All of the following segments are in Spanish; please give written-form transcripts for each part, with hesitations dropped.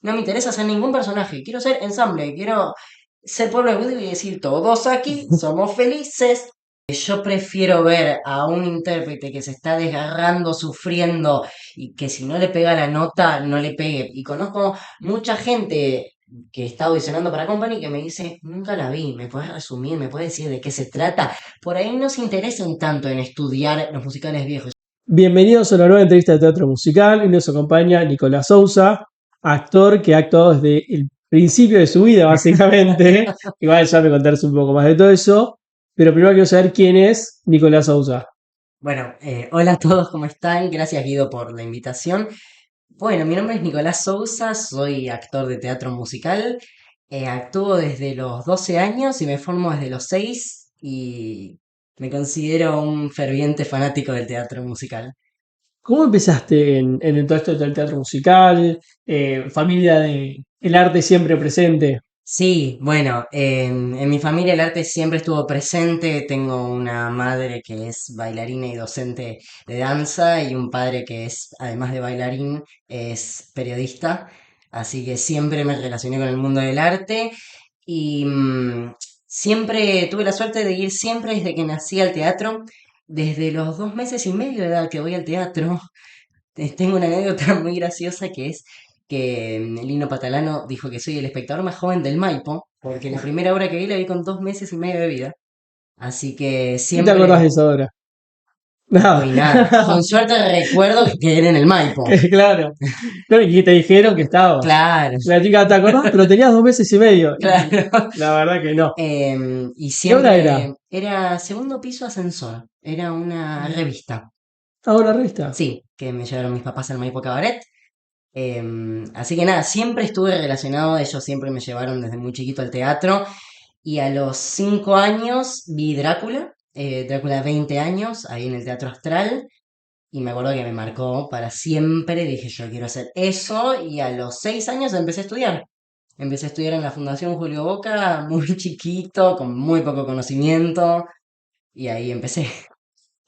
No me interesa ser ningún personaje, quiero ser ensamble, quiero ser pueblo de Woody y decir todos aquí somos felices. Yo prefiero ver a un intérprete que se está desgarrando, sufriendo y que si no le pega la nota, no le pegue. Y conozco mucha gente que está audicionando para Company que me dice, nunca la vi, me puedes resumir, me puedes decir de qué se trata. Por ahí no se interesan tanto en estudiar los musicales viejos. Bienvenidos a una nueva entrevista de teatro musical y nos acompaña Nicolás Sousa, actor que ha actuado desde el principio de su vida, básicamente. Igual ya me contarás un poco más de todo eso, pero primero quiero saber quién es Nicolás Sousa. Bueno, hola a todos, ¿cómo están? Gracias Guido por la invitación. Bueno, mi nombre es Nicolás Sousa, soy actor de teatro musical. Actúo desde los 12 años y me formo desde los 6 y me considero un ferviente fanático del teatro musical. ¿Cómo empezaste en todo esto del teatro musical? Familia de el arte siempre presente. Sí, bueno, en mi familia el arte siempre estuvo presente. Tengo una madre que es bailarina y docente de danza y un padre que es, además de bailarín, es periodista. Así que siempre me relacioné con el mundo del arte y siempre tuve la suerte de ir siempre desde que nací al teatro. Desde los 2 meses y medio de edad que voy al teatro, tengo una anécdota muy graciosa que es que Lino Patalano dijo que soy el espectador más joven del Maipo, porque la primera obra que vi la vi con 2 meses y medio de vida. Así que ¿Qué te acordás siempre, de eso ahora? no, Nada. y nada. Con suerte recuerdo que era en el Maipo. Claro. Claro, y te dijeron que estabas. Claro, La chica, ¿te acordás? Pero tenías 2 meses y medio. Y claro. la verdad que no. Y ¿Qué hora era? siempre era segundo piso ascensor. Era una revista. Ahora revista. Sí, que me llevaron mis papás al Maipo Cabaret. Así que nada, siempre estuve relacionado, ellos siempre me llevaron desde muy chiquito al teatro y a los 5 años vi Drácula, Drácula 20 años, ahí en el Teatro Astral, y me acuerdo que me marcó para siempre, dije yo quiero hacer eso y a los 6 años empecé a estudiar. Empecé a estudiar en la Fundación Julio Boca, muy chiquito, con muy poco conocimiento, y ahí empecé.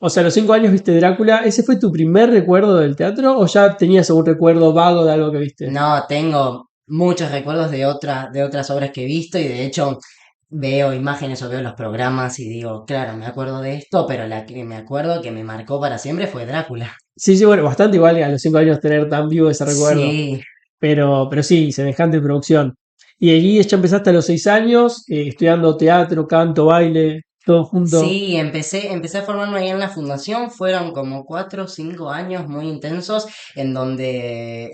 O sea, a los 5 años viste Drácula. ¿Ese fue tu primer recuerdo del teatro o ya tenías algún recuerdo vago de algo que viste? No, tengo muchos recuerdos de otras obras que he visto y de hecho veo imágenes o veo los programas y digo, claro, me acuerdo de esto, pero la que me acuerdo que me marcó para siempre fue Drácula. Sí, sí, bueno, bastante igual a los 5 años tener tan vivo ese recuerdo. Sí, Pero sí, semejante producción. Y allí ya empezaste a los 6 años, estudiando teatro, canto, baile, todo junto. sí, empecé a formarme ahí en la fundación, fueron como 4 o 5 años muy intensos en donde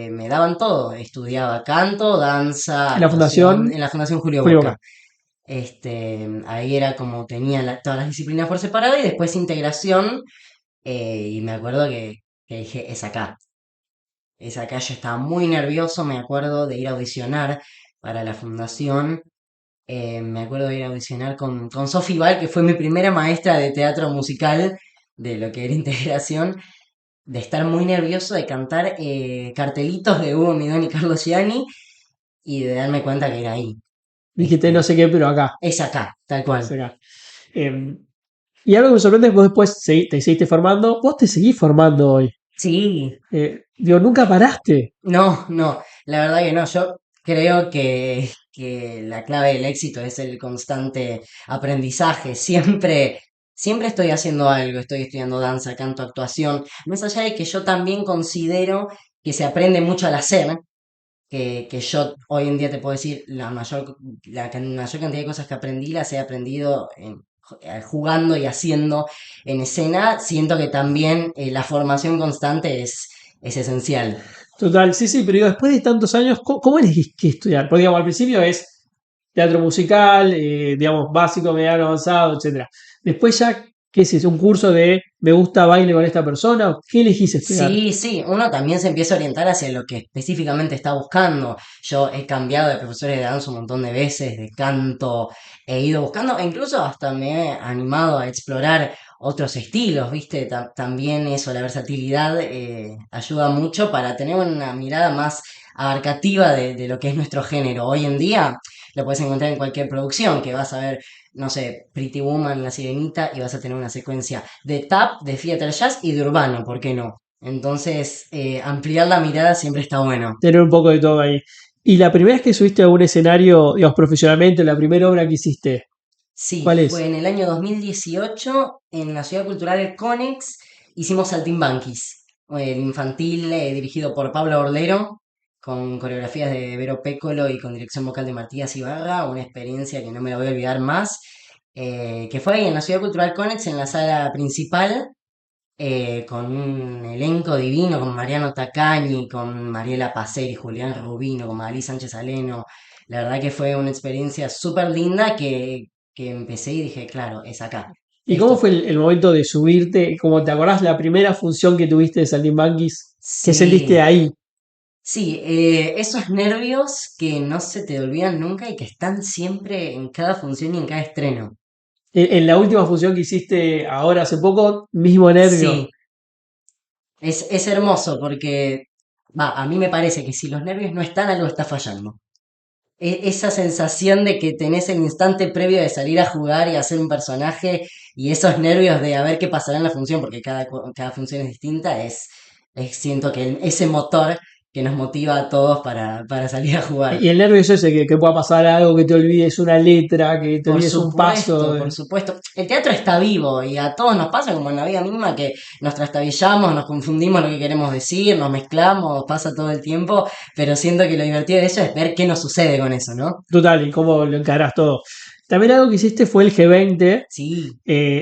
me daban todo, estudiaba canto, danza, En la actuación, fundación en la Fundación Julio Julio Boca. Boca. Ahí era como tenía todas las disciplinas por separado y después integración. Y me acuerdo que dije, es acá, yo estaba muy nervioso, me acuerdo de ir a audicionar para la fundación. Me acuerdo de ir a audicionar con Sofi Val, que fue mi primera maestra de teatro musical de lo que era integración, de estar muy nervioso, de cantar cartelitos de Hugo Midón y Carlos Gianni y de darme cuenta que era ahí. Dijiste no Este, sé qué, pero acá. es acá, tal Es cual. acá. Eh, y algo que me sorprende es que vos después te seguiste formando. Vos te seguís formando hoy. Sí, Digo, nunca paraste. no, no, la verdad que no. Yo creo que la clave del éxito es el constante aprendizaje. Siempre estoy haciendo algo, estoy estudiando danza, canto, actuación. Más allá de que yo también considero que se aprende mucho al hacer, que yo hoy en día te puedo decir mayor cantidad de cosas que aprendí las he aprendido jugando y haciendo en escena. Siento que también la formación constante es esencial. Total, sí, sí, pero digo, después de tantos años, ¿cómo elegís qué estudiar? Porque digamos, al principio es teatro musical, digamos, básico, mediano, avanzado, etcétera. Después ya, ¿qué es? ¿Un curso de me gusta baile con esta persona? ¿Qué elegís estudiar? Sí, sí, uno también se empieza a orientar hacia lo que específicamente está buscando. Yo he cambiado de profesores de danza un montón de veces, de canto, he ido buscando, e incluso hasta me he animado a explorar otros estilos, ¿viste? También eso, la versatilidad ayuda mucho para tener una mirada más abarcativa de lo que es nuestro género. Hoy en día lo puedes encontrar en cualquier producción, que vas a ver, no sé, Pretty Woman, La Sirenita, y vas a tener una secuencia de tap, de theater jazz y de urbano, ¿por qué no? Entonces, ampliar la mirada siempre está bueno. Tener un poco de todo ahí. Y la primera vez que subiste a un escenario, digamos, profesionalmente, la primera obra que hiciste, Sí, ¿cuál fue es? en el año 2018 en la Ciudad Cultural El Conex, hicimos Saltimbanquis, el infantil dirigido por Pablo Orlero, con coreografías de Vero Pécolo y con dirección vocal de Matías Ibarra, una experiencia que no me la voy a olvidar más, que fue ahí en la Ciudad Cultural Conex, en la sala principal, con un elenco divino, con Mariano Tacagni, con Mariela Paceri, Julián Rubino, con Magalí Sánchez Aleno. La verdad que fue una experiencia súper linda que empecé y dije, claro, es acá. ¿Y cómo Esto. fue el momento de subirte? Como te acordás la primera función que tuviste de Saltimbanquis, ¿qué sentiste Sí, ahí? sí, esos nervios que no se te olvidan nunca y que están siempre en cada función y en cada estreno. En la última función que hiciste ahora hace poco, mismo nervio. Sí, es hermoso porque, va, a mí me parece que si los nervios no están, algo está fallando. Esa sensación de que tenés el instante previo de salir a jugar y hacer un personaje y esos nervios de a ver qué pasará en la función, porque cada función es distinta, siento que ese motor que nos motiva a todos para salir a jugar. Y el nervio es ese, que pueda pasar algo, que te olvides una letra, que te olvides un paso. Por supuesto. El teatro está vivo y a todos nos pasa como en la vida misma que nos trastabillamos, nos confundimos lo que queremos decir, nos mezclamos, pasa todo el tiempo, pero siento que lo divertido de eso es ver qué nos sucede con eso, ¿no? Total, y cómo lo encarás todo. También algo que hiciste fue el G20, Sí.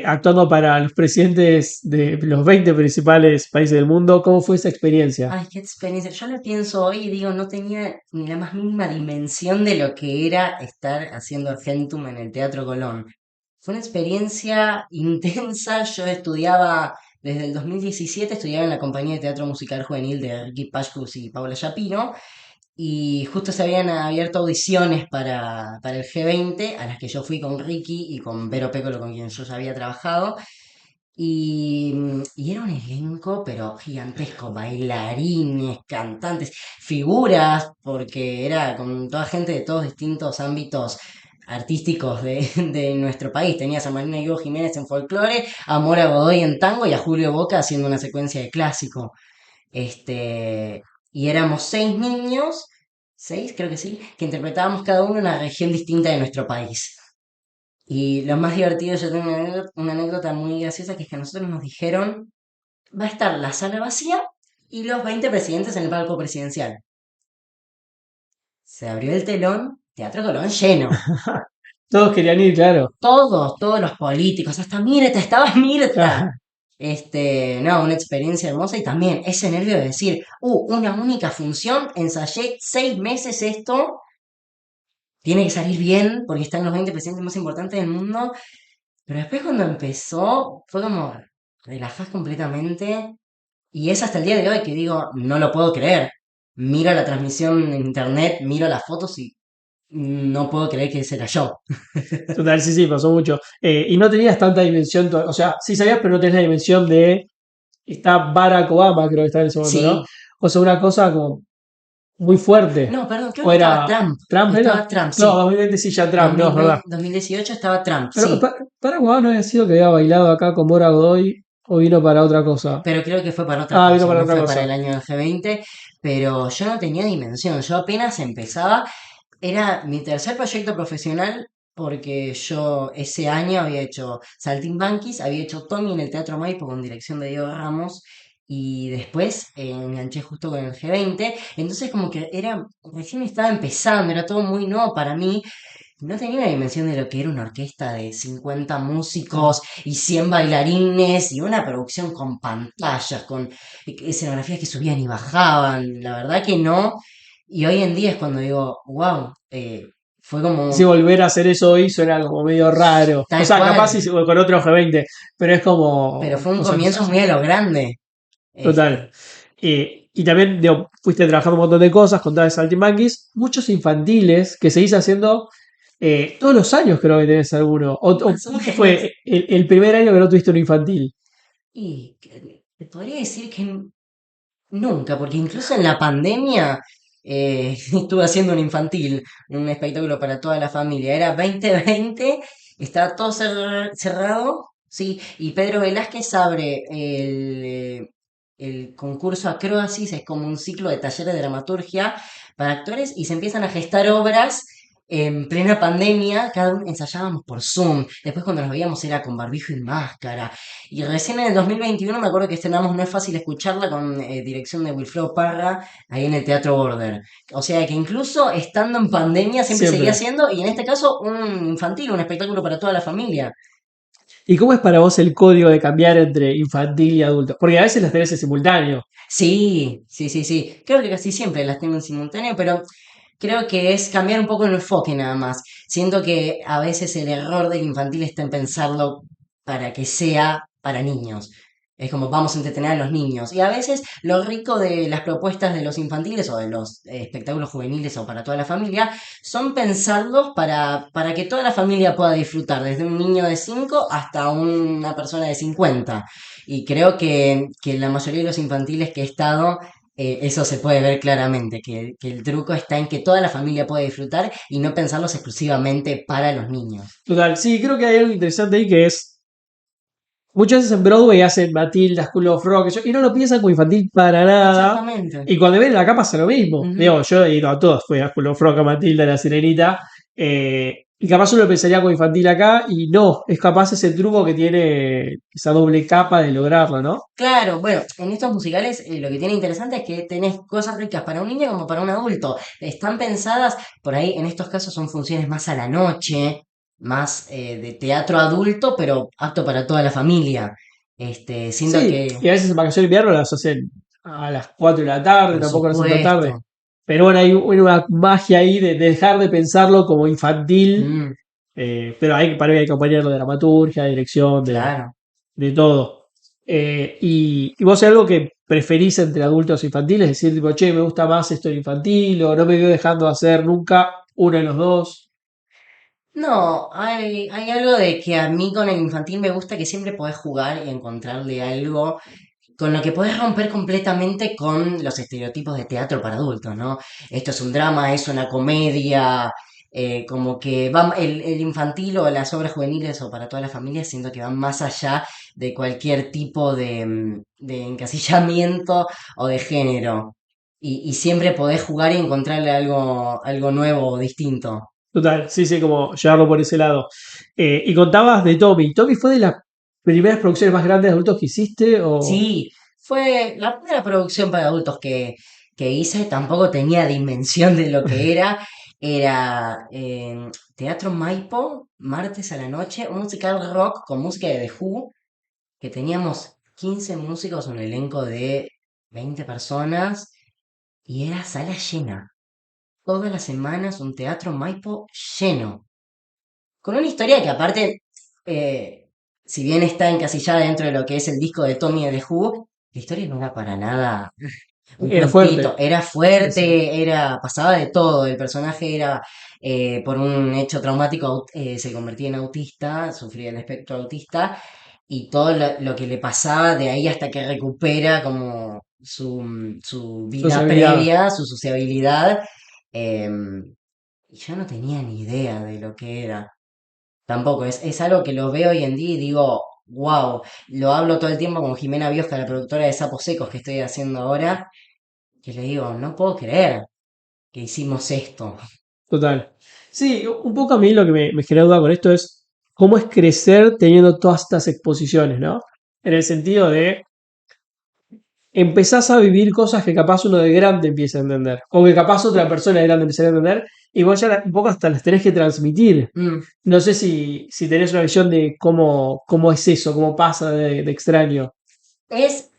actuando para los presidentes de los 20 principales países del mundo. ¿Cómo fue esa experiencia? Ay, qué experiencia. Yo lo pienso hoy y digo, no tenía ni la más mínima dimensión de lo que era estar haciendo Argentum en el Teatro Colón. Fue una experiencia intensa. Yo estudiaba, desde el 2017, estudiaba en la compañía de teatro musical juvenil de Ricky Pashkus y Paula Shapiro. Y justo se habían abierto audiciones para el G20, a las que yo fui con Ricky y con Vero Pécolo, con quien yo ya había trabajado. Y era un elenco, pero gigantesco, bailarines, cantantes, figuras, porque era con toda gente de todos distintos ámbitos artísticos de nuestro país. Tenías a Marina Hugo Jiménez en folclore, a Mora Godoy en tango y a Julio Boca haciendo una secuencia de clásico. Este, y éramos 6 niños, 6 creo que sí, que interpretábamos cada uno una región distinta de nuestro país. Y lo más divertido, yo tengo una anécdota muy graciosa, que es que a nosotros nos dijeron, va a estar la sala vacía y los 20 presidentes en el palco presidencial. Se abrió el telón, Teatro Colón lleno. Todos querían ir, claro. Todos los políticos, hasta Mirta, estaba Mirta. No, una experiencia hermosa y también ese nervio de decir, una única función, ensayé 6 meses esto, tiene que salir bien porque están los 20 presidentes más importantes del mundo. Pero después cuando empezó, fue como relajás completamente. Y es hasta el día de hoy que digo, no lo puedo creer. Miro la transmisión en internet, miro las fotos y no puedo creer que ese era yo. Total, sí, sí, pasó mucho. Y no tenías tanta dimensión, o sea, sí sabías, pero no tenías la dimensión de, está Barack Obama, creo que está en ese momento, ¿no? Sí. O sea, una cosa como muy fuerte. No, perdón, creo ¿O que estaba era Trump. Trump, era? Estaba Trump, No, sí. 2020 sí, ya Trump, no, es verdad. 2020, 2018 estaba Trump, Pero sí. Barack Obama no había sido que había bailado acá con Mora Godoy o vino para otra cosa. Pero creo que fue para otra Ah, vino cosa, para no otra fue para cosa. el año del G20. Pero yo no tenía dimensión. Yo apenas empezaba. Era mi tercer proyecto profesional porque yo ese año había hecho Saltimbanquis, había hecho Tommy en el Teatro Maipo con dirección de Diego Ramos y después enganché justo con el G20. Entonces como que recién estaba empezando, era todo muy nuevo para mí. No tenía una dimensión de lo que era una orquesta de 50 músicos y 100 bailarines y una producción con pantallas, con escenografías que subían y bajaban. La verdad que no. Y hoy en día es cuando digo, wow, fue Si como volver a hacer eso hoy suena como medio raro. O tal sea, capaz cual, si con otro G20, pero es pero como, fue un o sea, comienzo muy a lo grande. total. Este, Y también digo, fuiste trabajando un montón de cosas, contabas Saltimbanquis, muchos infantiles que seguís haciendo todos los años, creo que tenés alguno. más o ¿Cuál menos. fue el primer año que no tuviste un infantil? Y te podría decir que nunca, porque incluso en la pandemia estuve haciendo un infantil, un espectáculo para toda la familia. Era 2020, estaba todo cerrado, sí, y Pedro Velázquez abre el concurso Acroasis es como un ciclo de talleres de dramaturgia para actores y se empiezan a gestar obras en plena pandemia, cada uno ensayábamos por Zoom, después cuando nos veíamos era con barbijo y máscara, y recién en el 2021 me acuerdo que estrenamos No es fácil escucharla con dirección de Wilfredo Parra, ahí en el Teatro Border. O sea que incluso estando en pandemia siempre seguía Siempre. siendo, y en este caso un infantil, un espectáculo para toda la familia. ¿Y cómo es para vos el código de cambiar entre infantil y adulto? Porque a veces las tenés en simultáneo. Sí, sí, sí, sí. Creo que casi siempre las tengo en simultáneo, pero creo que es cambiar un poco el enfoque nada más. Siento que a veces el error del infantil está en pensarlo para que sea para niños. Es como vamos a entretener a los niños. Y a veces lo rico de las propuestas de los infantiles o de los espectáculos juveniles o para toda la familia son pensarlos para que toda la familia pueda disfrutar, desde un niño de 5 hasta una persona de 50. Y creo que en la mayoría de los infantiles que he estado, eso se puede ver claramente, que el truco está en que toda la familia puede disfrutar y no pensarlos exclusivamente para los niños. Total, sí, creo que hay algo interesante ahí que es. Muchas veces en Broadway hacen Matilda, School of Rock, y no lo piensan como infantil para nada. Exactamente. Y cuando ven acá pasa lo mismo. Ujú. Digo, yo he ido a todos, fui a School of Rock, a Matilda, a La Sirenita. Y capaz uno lo pensaría como infantil acá, y no, es capaz ese truco que tiene esa doble capa de lograrlo, ¿no? Claro, bueno, en estos musicales lo que tiene interesante es que tenés cosas ricas para un niño como para un adulto. Están pensadas, por ahí en estos casos son funciones más a la noche, más de teatro adulto, pero apto para toda la familia. Siento Sí, que, y a veces en vacaciones de invierno las hacen a las 4 de la tarde, por tampoco las hacen tan tarde. supuesto. Pero bueno, hay una magia ahí de dejar de pensarlo como infantil, Mm, pero para mí hay que acompañarlo de dramaturgia, de dirección, claro. de todo. Y vos hay algo que preferís entre adultos e infantiles, es decir, tipo, che, me gusta más esto de infantil, o no me veo dejando de hacer nunca uno de los dos. No, hay algo de que a mí con el infantil me gusta que siempre podés jugar y encontrarle algo con lo que podés romper completamente con los estereotipos de teatro para adultos, ¿no? Esto es un drama, es una comedia, como que va, el infantil o las obras juveniles o para toda la familia, siento que van más allá de cualquier tipo de encasillamiento o de género. Y siempre podés jugar y encontrarle algo nuevo o distinto. Total, sí, sí, como llevarlo por ese lado. Y contabas de Tommy. ¿Tommy fue de las primeras producciones más grandes de adultos que hiciste? O... Sí, fue la primera producción para adultos que hice, tampoco tenía dimensión de lo que era. Era Teatro Maipo, martes a la noche, un musical rock con música de The Who, que teníamos 15 músicos, un elenco de 20 personas, y era sala llena. Todas las semanas un Teatro Maipo lleno. Con una historia que aparte, eh, si bien está encasillada dentro de lo que es el disco de Tommy de The Who, la historia no era para nada un Era fuerte. cuentito, era Sí, sí. fuerte, pasaba de todo, el personaje era, por un hecho traumático, se convertía en autista, sufría el espectro autista, y todo lo que le pasaba de ahí hasta que recupera como su vida Sociabilidad. previa, su sociabilidad, y yo no tenía ni idea de lo que era. Tampoco, es algo que lo veo hoy en día y digo, wow, lo hablo todo el tiempo con Jimena Biosca, la productora de Sapos Secos que estoy haciendo ahora, que le digo, no puedo creer que hicimos esto. Total. Sí, un poco a mí lo que me genera duda con esto es cómo es crecer teniendo todas estas exposiciones, ¿no? En el sentido de empezás a vivir cosas que capaz uno de grande empieza a entender, o que capaz otra persona de grande empieza a entender, y vos ya un poco hasta las tenés que transmitir. Mm, No sé si tenés una visión de cómo es eso, cómo pasa de extraño. es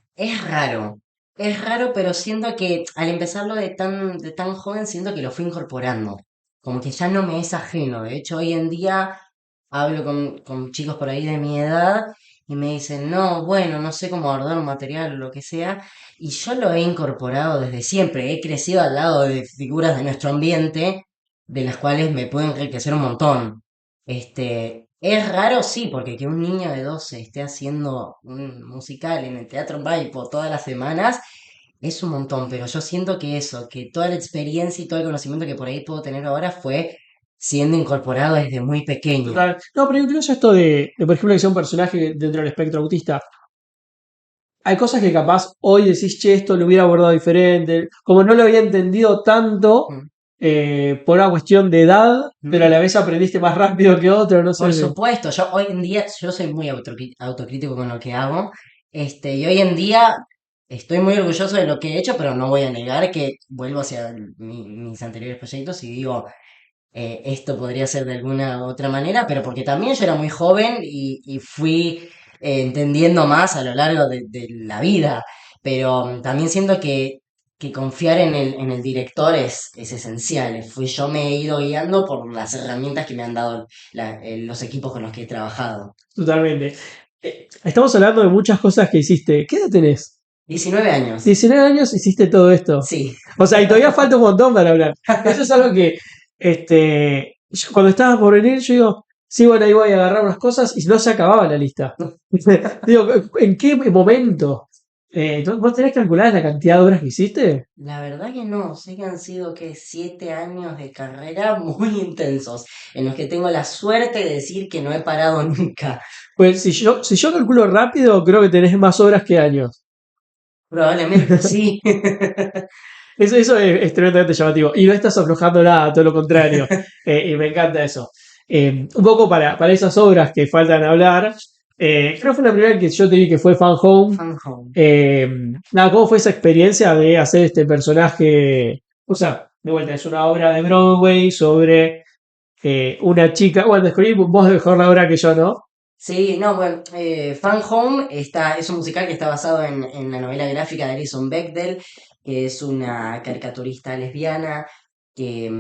raro, pero siento que al empezarlo de tan joven, siento que lo fui incorporando, como que ya no me es ajeno. De hecho, hoy en día hablo con chicos por ahí de mi edad y me dicen, no, bueno, no sé cómo abordar un material o lo que sea. Y yo lo he incorporado desde siempre. He crecido al lado de figuras de nuestro ambiente, de las cuales me pueden enriquecer un montón. Es raro, sí, porque que un niño de 12 esté haciendo un musical en el Teatro Maipo todas las semanas es un montón, pero yo siento que eso, que toda la experiencia y todo el conocimiento que por ahí puedo tener ahora fue siendo incorporado desde muy pequeño. Total. No, pero incluso esto de, por ejemplo, que sea un personaje dentro del espectro autista, hay cosas que capaz hoy decís, che, esto lo hubiera abordado diferente, como no lo había entendido tanto Mm, por una cuestión de edad, pero a mm. la vez aprendiste más rápido que otro, no Por sé. supuesto, yo hoy en día, yo soy muy autocrítico con lo que hago, y hoy en día estoy muy orgulloso de lo que he hecho, pero no voy a negar que vuelvo hacia mis anteriores proyectos y digo, esto podría ser de alguna otra manera, pero porque también yo era muy joven y fui entendiendo más a lo largo de la vida, pero también siento que confiar en el director es esencial. Yo me he ido guiando por las herramientas que me han dado los equipos con los que he trabajado. Totalmente. Estamos hablando de muchas cosas que hiciste. ¿Qué edad tenés? 19 años, 19 años hiciste todo esto. sí. O sea, y todavía falta un montón para hablar. Eso es algo que, cuando estaba por venir, yo digo, sí, bueno, ahí voy a agarrar unas cosas y no se acababa la lista. Digo, ¿en qué momento? ¿Vos tenés calculada la cantidad de horas que hiciste? La verdad que no, sé que han sido que 7 años de carrera muy intensos, en los que tengo la suerte de decir que no he parado nunca. Pues si yo calculo rápido, creo que tenés más horas que años. Probablemente sí. Eso es tremendamente llamativo. Y no estás aflojando nada, todo lo contrario. Y me encanta eso. Un poco para esas obras que faltan hablar. Creo que fue la primera que yo te vi que fue Fan Home. Fan Home. Eh, Nada, ¿cómo fue esa experiencia de hacer este personaje? O sea, de vuelta, es una obra de Broadway sobre una chica. Bueno, descubrí vos mejor la obra que yo, ¿no? Sí, no, bueno, Fan Home es un musical que está basado en la novela gráfica de Alison Bechdel, que es una caricaturista lesbiana que,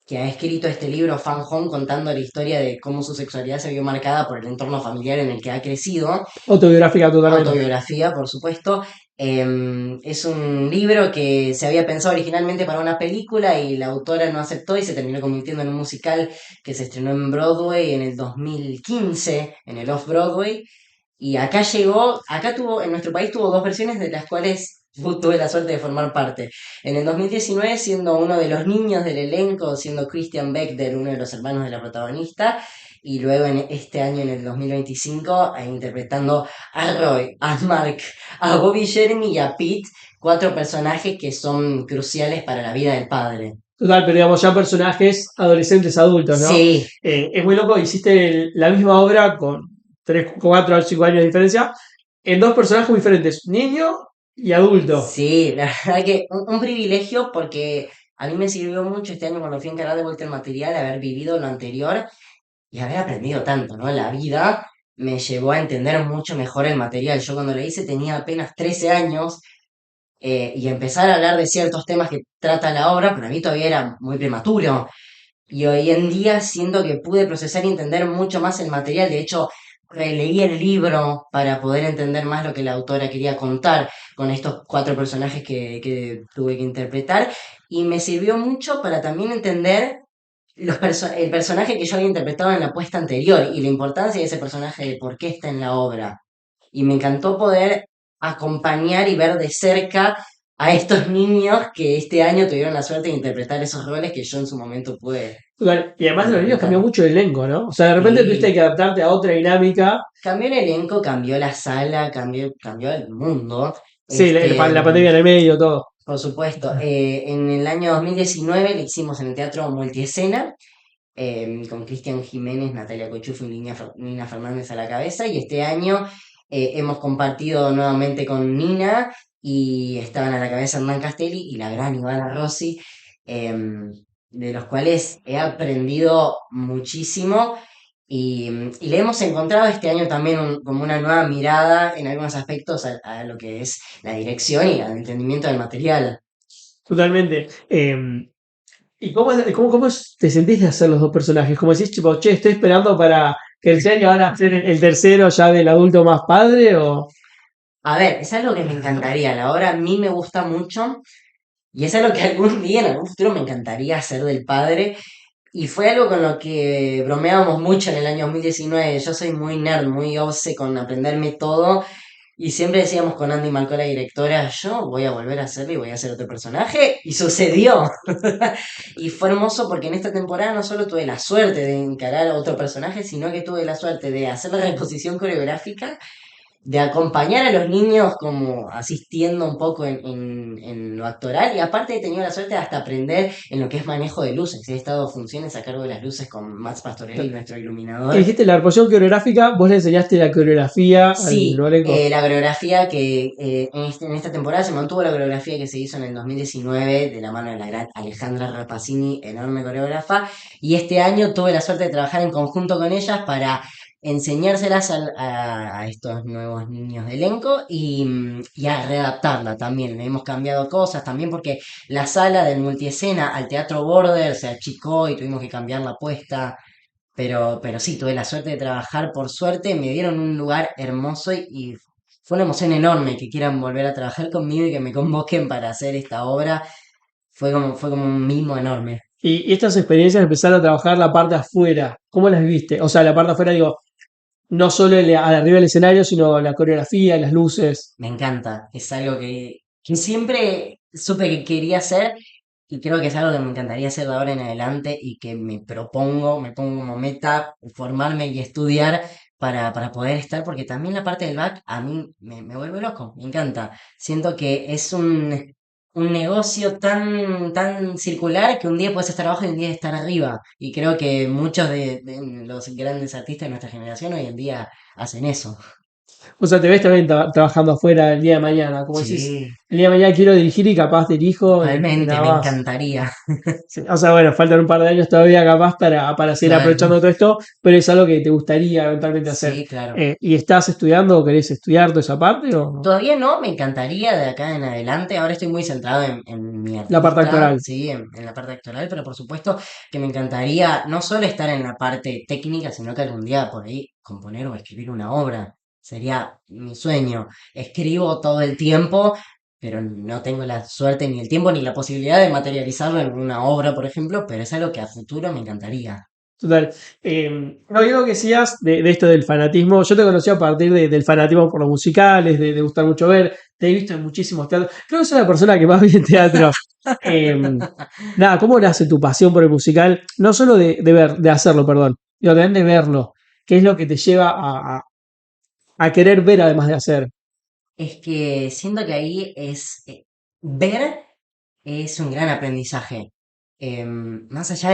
que ha escrito este libro, Fan Home, contando la historia de cómo su sexualidad se vio marcada por el entorno familiar en el que ha crecido. Autobiográfica totalmente. Autobiografía, por supuesto. Es un libro que se había pensado originalmente para una película y la autora no aceptó y se terminó convirtiendo en un musical que se estrenó en Broadway en el 2015, en el Off-Broadway. Y acá llegó, en nuestro país tuvo dos versiones de las cuales tuve la suerte de formar parte. En el 2019 siendo uno de los niños del elenco, siendo Christian Beckder, uno de los hermanos de la protagonista, y luego en este año, en el 2025, interpretando a Roy, a Mark, a Bobby Jeremy y a Pete, cuatro personajes que son cruciales para la vida del padre. Total, pero digamos ya personajes adolescentes adultos, ¿no? Sí, Es muy loco, hiciste la misma obra con 3, 4 o 5 años de diferencia en dos personajes muy diferentes, niño y adulto. sí, la verdad que un privilegio porque a mí me sirvió mucho este año cuando fui a encargar de vuelta el material, haber vivido lo anterior y haber aprendido tanto, ¿no? La vida me llevó a entender mucho mejor el material. Yo cuando lo hice tenía apenas 13 años y empezar a hablar de ciertos temas que trata la obra, para mí todavía era muy prematuro. Y hoy en día siento que pude procesar y entender mucho más el material. De hecho, releí el libro para poder entender más lo que la autora quería contar con estos cuatro personajes que tuve que interpretar. Y me sirvió mucho para también entender el personaje que yo había interpretado en la puesta anterior y la importancia de ese personaje, de por qué está en la obra. Y me encantó poder acompañar y ver de cerca a estos niños que este año tuvieron la suerte de interpretar esos roles que yo en su momento pude Total, y además de los niños cambió interpretar. mucho el elenco, ¿no? O sea, de repente tuviste Y que adaptarte a otra dinámica. cambió el elenco, cambió la sala, cambió el mundo. Sí, la pandemia en el medio, todo. Por supuesto, en el año 2019 le hicimos en el Teatro Multiescena, con Cristian Jiménez, Natalia Cochufo y Nina Fernández a la cabeza. Y este año hemos compartido nuevamente con Nina y estaban a la cabeza Hernán Castelli y la gran Ivana Rossi, em, de los cuales he aprendido muchísimo. Y le hemos encontrado este año también como una nueva mirada en algunos aspectos a lo que es la dirección y al entendimiento del material. Totalmente. ¿Y cómo te sentís de hacer los dos personajes? Como decís, tipo, che, estoy esperando para que el que van a hacer el tercero ya del adulto más padre o... A ver, es algo que me encantaría. La obra a mí me gusta mucho y es algo que algún día, en algún futuro, me encantaría hacer del padre. Y fue algo con lo que bromeábamos mucho en el año 2019. Yo soy muy nerd, muy obse con aprenderme todo. Y siempre decíamos con Andy Malcó, la directora, yo voy a volver a hacerlo y voy a hacer otro personaje. Y sucedió. Y fue hermoso porque en esta temporada no solo tuve la suerte de encarar a otro personaje, sino que tuve la suerte de hacer la reposición coreográfica de acompañar a los niños como asistiendo un poco en lo actoral y aparte he tenido la suerte de hasta aprender en lo que es manejo de luces. He estado funciones a cargo de las luces con Max Pastorelli, nuestro Y iluminador. dijiste la reposición coreográfica, vos le enseñaste la coreografía al Sí, elenco. la coreografía que en esta temporada se mantuvo la coreografía que se hizo en el 2019 de la mano de la gran Alejandra Rapacini, enorme coreógrafa, y este año tuve la suerte de trabajar en conjunto con ellas para enseñárselas a estos nuevos niños de elenco y a readaptarla también. Le hemos cambiado cosas también porque la sala del multiescena al Teatro Border se achicó y tuvimos que cambiar la puesta. Pero sí, tuve la suerte de trabajar, por suerte, me dieron un lugar hermoso y fue una emoción enorme que quieran volver a trabajar conmigo y que me convoquen para hacer esta obra. Fue como un mimo enorme. Y estas experiencias empezaron a trabajar la parte afuera. ¿Cómo las viviste? O sea, la parte afuera, digo, no solo arriba del escenario, sino la coreografía, las luces. Me encanta, es algo que siempre supe que quería hacer y creo que es algo que me encantaría hacer de ahora en adelante y que me pongo como meta formarme y estudiar para poder estar, porque también la parte del back a mí me vuelve loco, me encanta. Siento que es un negocio tan circular que un día puedes estar abajo y un día estar arriba. Y creo que muchos de los grandes artistas de nuestra generación hoy en día hacen eso. O sea, te ves también trabajando afuera el día de mañana. Como decís, Sí. el día de mañana quiero dirigir y capaz dirijo y Totalmente, nada me más. encantaría. Sí, o sea, bueno, faltan un par de años todavía capaz para seguir Claro, aprovechando todo esto, pero es algo que te gustaría eventualmente hacer. sí, claro. ¿Y estás estudiando o querés estudiar toda esa parte o no? Todavía no, me encantaría de acá en adelante. Ahora estoy muy centrado en mi La parte artista, actoral. sí, en la parte actoral, pero por supuesto que me encantaría no solo estar en la parte técnica, sino que algún día por ahí componer o escribir una obra. Sería mi sueño. Escribo todo el tiempo, pero no tengo la suerte ni el tiempo ni la posibilidad de materializarlo en una obra, por ejemplo, pero es algo que a futuro me encantaría. Total. No, y algo que decías de esto del fanatismo, yo te conocí a partir del fanatismo por los musicales, de gustar mucho ver, te he visto en muchísimos teatros, creo que soy la persona que más vi en teatro. Eh, Nada, ¿cómo nace tu pasión por el musical? No solo de hacerlo, perdón, sino también de verlo. ¿Qué es lo que te lleva a querer ver además de hacer? Es que siento que ahí es ver es un gran aprendizaje. Más allá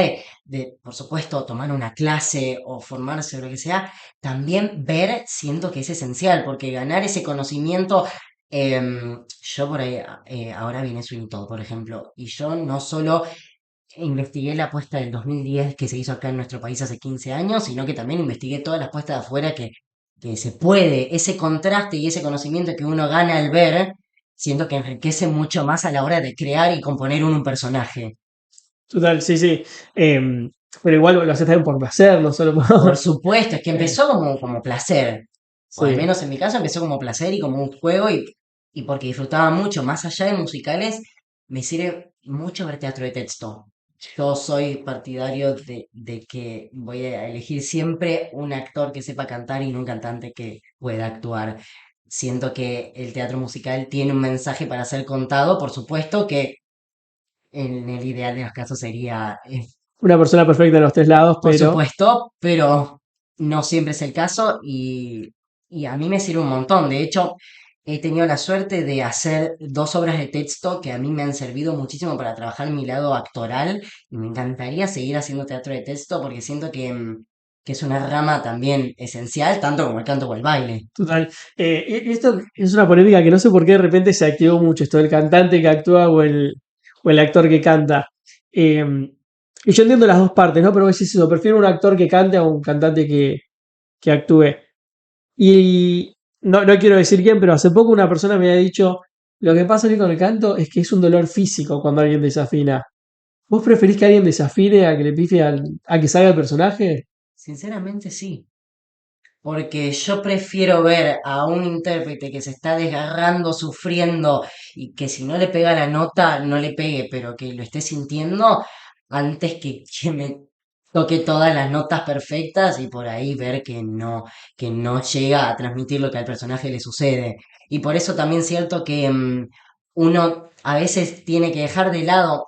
por supuesto, tomar una clase o formarse o lo que sea, también ver siento que es esencial, porque ganar ese conocimiento, yo por ahí, ahora viene Sweeney Todd, por ejemplo, y yo no solo investigué la apuesta del 2010 que se hizo acá en nuestro país hace 15 años, sino que también investigué todas las apuestas de afuera que se puede. Ese contraste y ese conocimiento que uno gana al ver, siento que enriquece mucho más a la hora de crear y componer un personaje. Total, sí, sí. Pero igual lo haces también por placer, no solo por... Por supuesto, es que Eh, empezó como placer, o al sí. menos en mi caso empezó como placer y como un juego y porque disfrutaba mucho, más allá de musicales, me sirve mucho ver teatro de texto. Yo soy partidario de que voy a elegir siempre un actor que sepa cantar y no un cantante que pueda actuar. Siento que el teatro musical tiene un mensaje para ser contado, por supuesto que en el ideal de los casos sería Una persona perfecta en los tres lados, por pero supuesto, pero no siempre es el caso y a mí me sirve un montón. De hecho, he tenido la suerte de hacer dos obras de texto que a mí me han servido muchísimo para trabajar mi lado actoral y me encantaría seguir haciendo teatro de texto porque siento que es una rama también esencial, tanto como el canto o el baile. total. Esto es una polémica que no sé por qué de repente se activó mucho, esto del cantante que actúa o el actor que canta. Eh, y yo entiendo las dos partes, ¿no? Pero vos decís eso, prefiero un actor que cante a un cantante que actúe. Y no quiero decir quién, pero hace poco una persona me había dicho, lo que pasa a mí con el canto es que es un dolor físico cuando alguien desafina. ¿Vos preferís que alguien desafine a que le pifie a que salga el personaje? Sinceramente sí. Porque yo prefiero ver a un intérprete que se está desgarrando, sufriendo y que si no le pega la nota, no le pegue, pero que lo esté sintiendo antes que me toque todas las notas perfectas y por ahí ver que no llega a transmitir lo que al personaje le sucede. Y por eso también es cierto que uno a veces tiene que dejar de lado.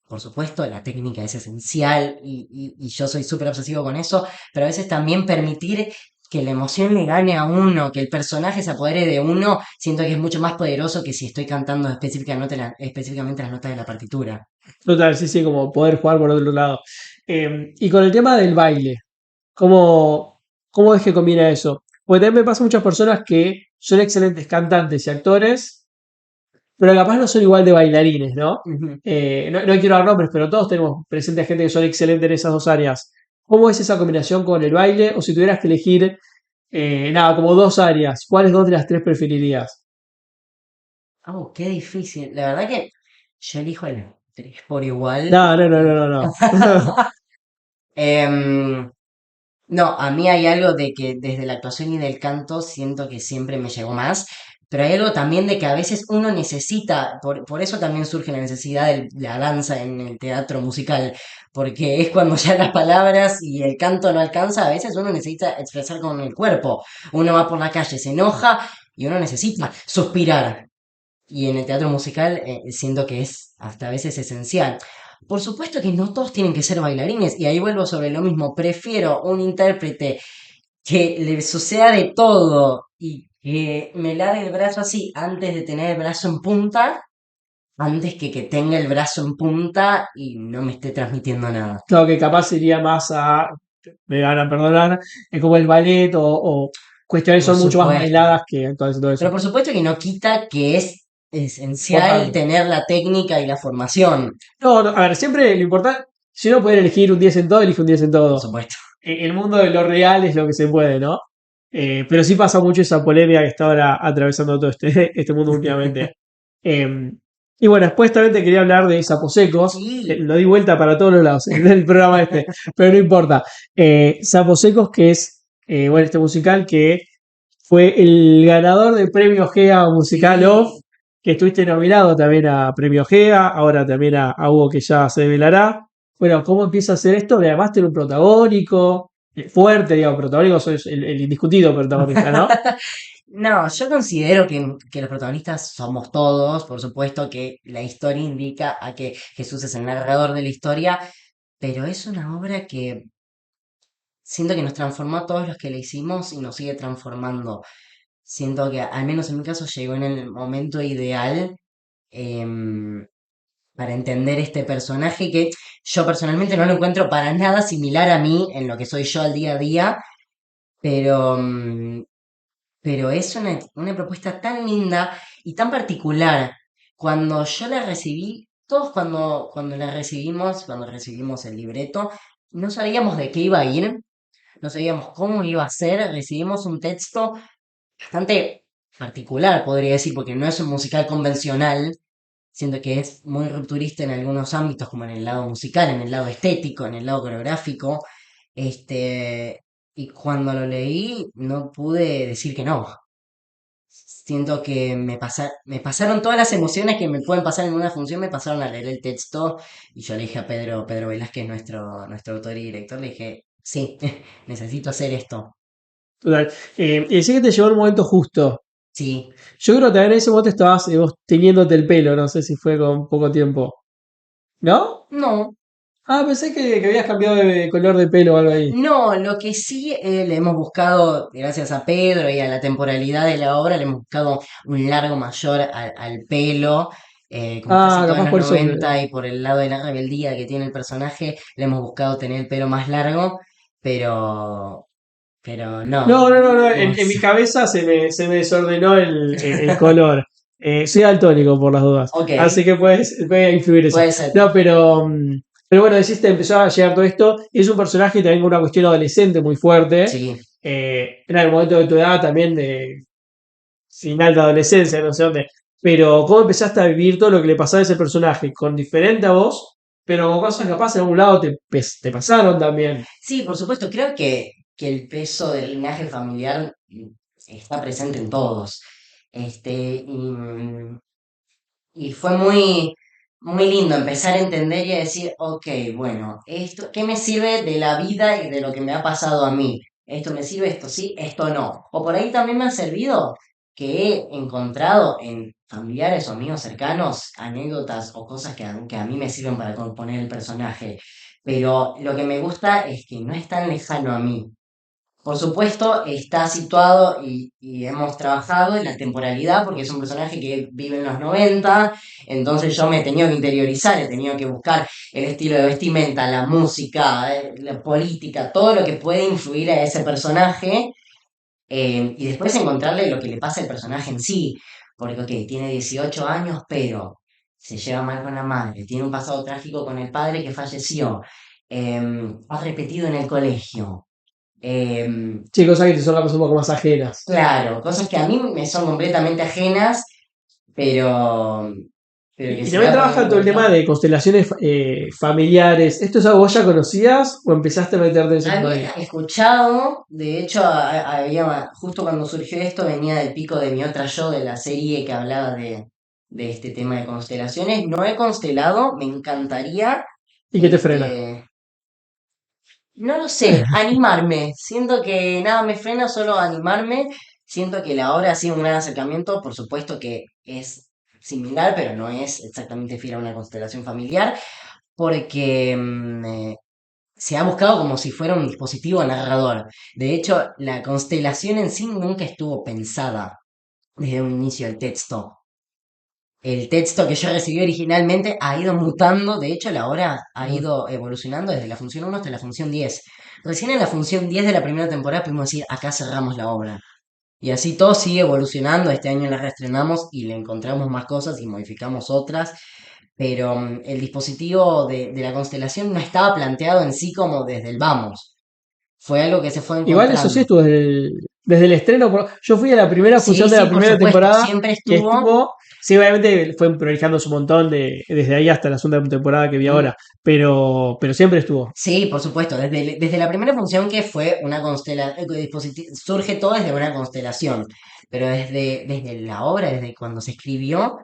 Por supuesto, la técnica es esencial y yo soy súper obsesivo con eso, pero a veces también permitir que la emoción le gane a uno, que el personaje se apodere de uno, siento que es mucho más poderoso que si estoy cantando específicamente las notas de la partitura. Total, sí, sí, como poder jugar por otro lado. Y con el tema del baile, ¿cómo, cómo es que combina eso? Porque también me pasa a muchas personas que son excelentes cantantes y actores, pero capaz no son igual de bailarines, ¿no? Ujú. No quiero dar nombres, pero todos tenemos presente a gente que son excelentes en esas dos áreas. ¿Cómo es esa combinación con el baile? O si tuvieras que elegir, nada, como dos áreas, ¿cuáles dos de las tres preferirías? Oh, qué difícil. La verdad que yo elijo el tres por igual. No, no, no, no, no, no. Em, no, a mí hay algo de que desde la actuación y del canto siento que siempre me llegó más, pero hay algo también de que a veces uno necesita, por eso también surge la necesidad de la danza en el teatro musical, porque es cuando ya las palabras y el canto no alcanza, a veces uno necesita expresar con el cuerpo. Uno va por la calle, se enoja y uno necesita suspirar. Y en el teatro musical siento que es hasta a veces esencial. Por supuesto que no todos tienen que ser bailarines, y ahí vuelvo sobre lo mismo. Prefiero un intérprete que le suceda de todo y que me largue el brazo así antes de tener el brazo en punta, antes que tenga el brazo en punta y no me esté transmitiendo nada. Claro que capaz sería más a, me van a perdonar, es como el ballet o cuestiones Por son mucho más supuesto. bailadas que entonces todo Pero eso. por supuesto que no quita que es esencial Importante. tener la técnica y la formación. No, no, a ver, siempre lo importante, si uno puede elegir un 10 en todo, elige un 10 en Por todo. supuesto. El mundo de lo real es lo que se puede, ¿no? Pero sí pasa mucho esa polémica que está ahora atravesando todo este mundo últimamente. Eh, y bueno, después también te quería hablar de Saposecos. Sí. Lo di vuelta para todos los lados en el programa este, pero no importa. Saposecos, que es, bueno, este musical que fue el ganador del premio GEA Musical Off, Sí, que estuviste nominado también a premio GEA, ahora también a Hugo que ya se develará. Bueno, ¿cómo empieza a hacer esto? De además tener un protagónico fuerte, digamos, protagónico, sos el indiscutido protagonista, ¿no? no, yo considero que los protagonistas somos todos, por supuesto que la historia indica a que Jesús es el narrador de la historia, pero es una obra que siento que nos transformó a todos los que la hicimos y nos sigue transformando. Siento que, al menos en mi caso, llegó en el momento ideal em, para entender este personaje que yo personalmente no lo encuentro para nada similar a mí en lo que soy yo al día a día, pero pero es una propuesta tan linda y tan particular. Cuando yo la recibí, todos cuando la recibimos, cuando recibimos el libreto, no sabíamos de qué iba a ir, no sabíamos cómo iba a ser, recibimos un texto bastante particular, podría decir, porque no es un musical convencional, siento que es muy rupturista en algunos ámbitos, como en el lado musical, en el lado estético, en el lado coreográfico. Y cuando lo leí, no pude decir que no. Siento que me pasaron todas las emociones que me pueden pasar en una función, me pasaron a leer el texto y yo le dije a Pedro Velázquez, nuestro autor y director, le dije, sí, necesito hacer esto. Total. Y decís que te llegó el momento justo. Sí, Yo creo que también en ese momento estabas vos teñiéndote el pelo, no sé si fue con poco tiempo. ¿No? no, Ah, pensé que habías cambiado de color de pelo o algo ahí. no, lo que sí le hemos buscado, gracias a Pedro y a la temporalidad de la obra, le hemos buscado un largo mayor al pelo. Como está Ah, situado en capaz los por eso. 90 y por el lado de la rebeldía que tiene el personaje, le hemos buscado tener el pelo más largo, pero, pero no. No, no, no, no. En Vos- mi cabeza se me desordenó el color. Soy daltónico por las dudas. Ok, Así que puede influir eso. puede ser. No, pero bueno, decís, te empezó a llegar todo esto. Es un personaje también con una cuestión adolescente muy fuerte. Sí. Era el momento de tu edad también, de final de adolescencia, no sé dónde. Pero, ¿cómo empezaste a vivir todo lo que le pasaba a ese personaje? Con diferente a vos, pero con cosas capaz en algún lado te pasaron también. Sí, por supuesto, creo que el peso del linaje familiar está presente en todos. Y fue muy lindo empezar a entender y a decir, ok, bueno, esto, ¿qué me sirve de la vida y de lo que me ha pasado a mí? Esto me sirve, esto sí, esto no. O por ahí también me ha servido que he encontrado en familiares o amigos cercanos anécdotas o cosas que a mí me sirven para componer el personaje. Pero lo que me gusta es que no es tan lejano a mí. Por supuesto, está situado y hemos trabajado en la temporalidad porque es un personaje que vive en los 90, entonces yo me he tenido que interiorizar, he tenido que buscar el estilo de vestimenta, la música, la política, todo lo que puede influir a ese personaje y después encontrarle lo que le pasa al personaje en sí, porque ok, tiene 18 años, pero se lleva mal con la madre, tiene un pasado trágico con el padre que falleció, ha repetido en el colegio. em, Sí, cosas que te son las cosas un poco más ajenas. Claro, cosas que a mí me son completamente ajenas, pero, pero que Y se también va poniendo trabaja en todo el tema cuenta. de constelaciones familiares. ¿Esto es algo que vos ya conocías o empezaste a meterte en eso Había todavía? escuchado, de hecho, justo cuando surgió esto, venía del pico de mi otra yo, de la serie que hablaba de este tema de constelaciones. No he constelado, me encantaría, ¿Y qué te frena? este, no lo sé, animarme. Siento que nada me frena, solo animarme. Siento que la obra ha sido un gran acercamiento. Por supuesto que es similar, pero no es exactamente fiel a una constelación familiar, porque se ha buscado como si fuera un dispositivo narrador. De hecho, la constelación en sí nunca estuvo pensada desde un inicio del texto. El texto que yo recibí originalmente ha ido mutando, de hecho la obra ha Ah. ido evolucionando desde la función 1 hasta la función 10. Recién en la función 10 de la primera temporada pudimos decir, acá cerramos la obra. Y así todo sigue evolucionando, este año la reestrenamos y le encontramos más cosas y modificamos otras, pero el dispositivo de la constelación no estaba planteado en sí como desde el vamos, fue algo que se fue Igual eso sí encontrando. estuvo desde el estreno. Yo fui a la primera función Sí, de sí, la por primera supuesto, temporada siempre y estuvo. estuvo. Sí, obviamente fue prolijándose un montón desde ahí hasta la segunda temporada que vi mm, ahora. Pero siempre estuvo. Sí, por supuesto, desde la primera función que fue una constelación, surge todo desde una constelación, pero desde la obra, desde cuando se escribió,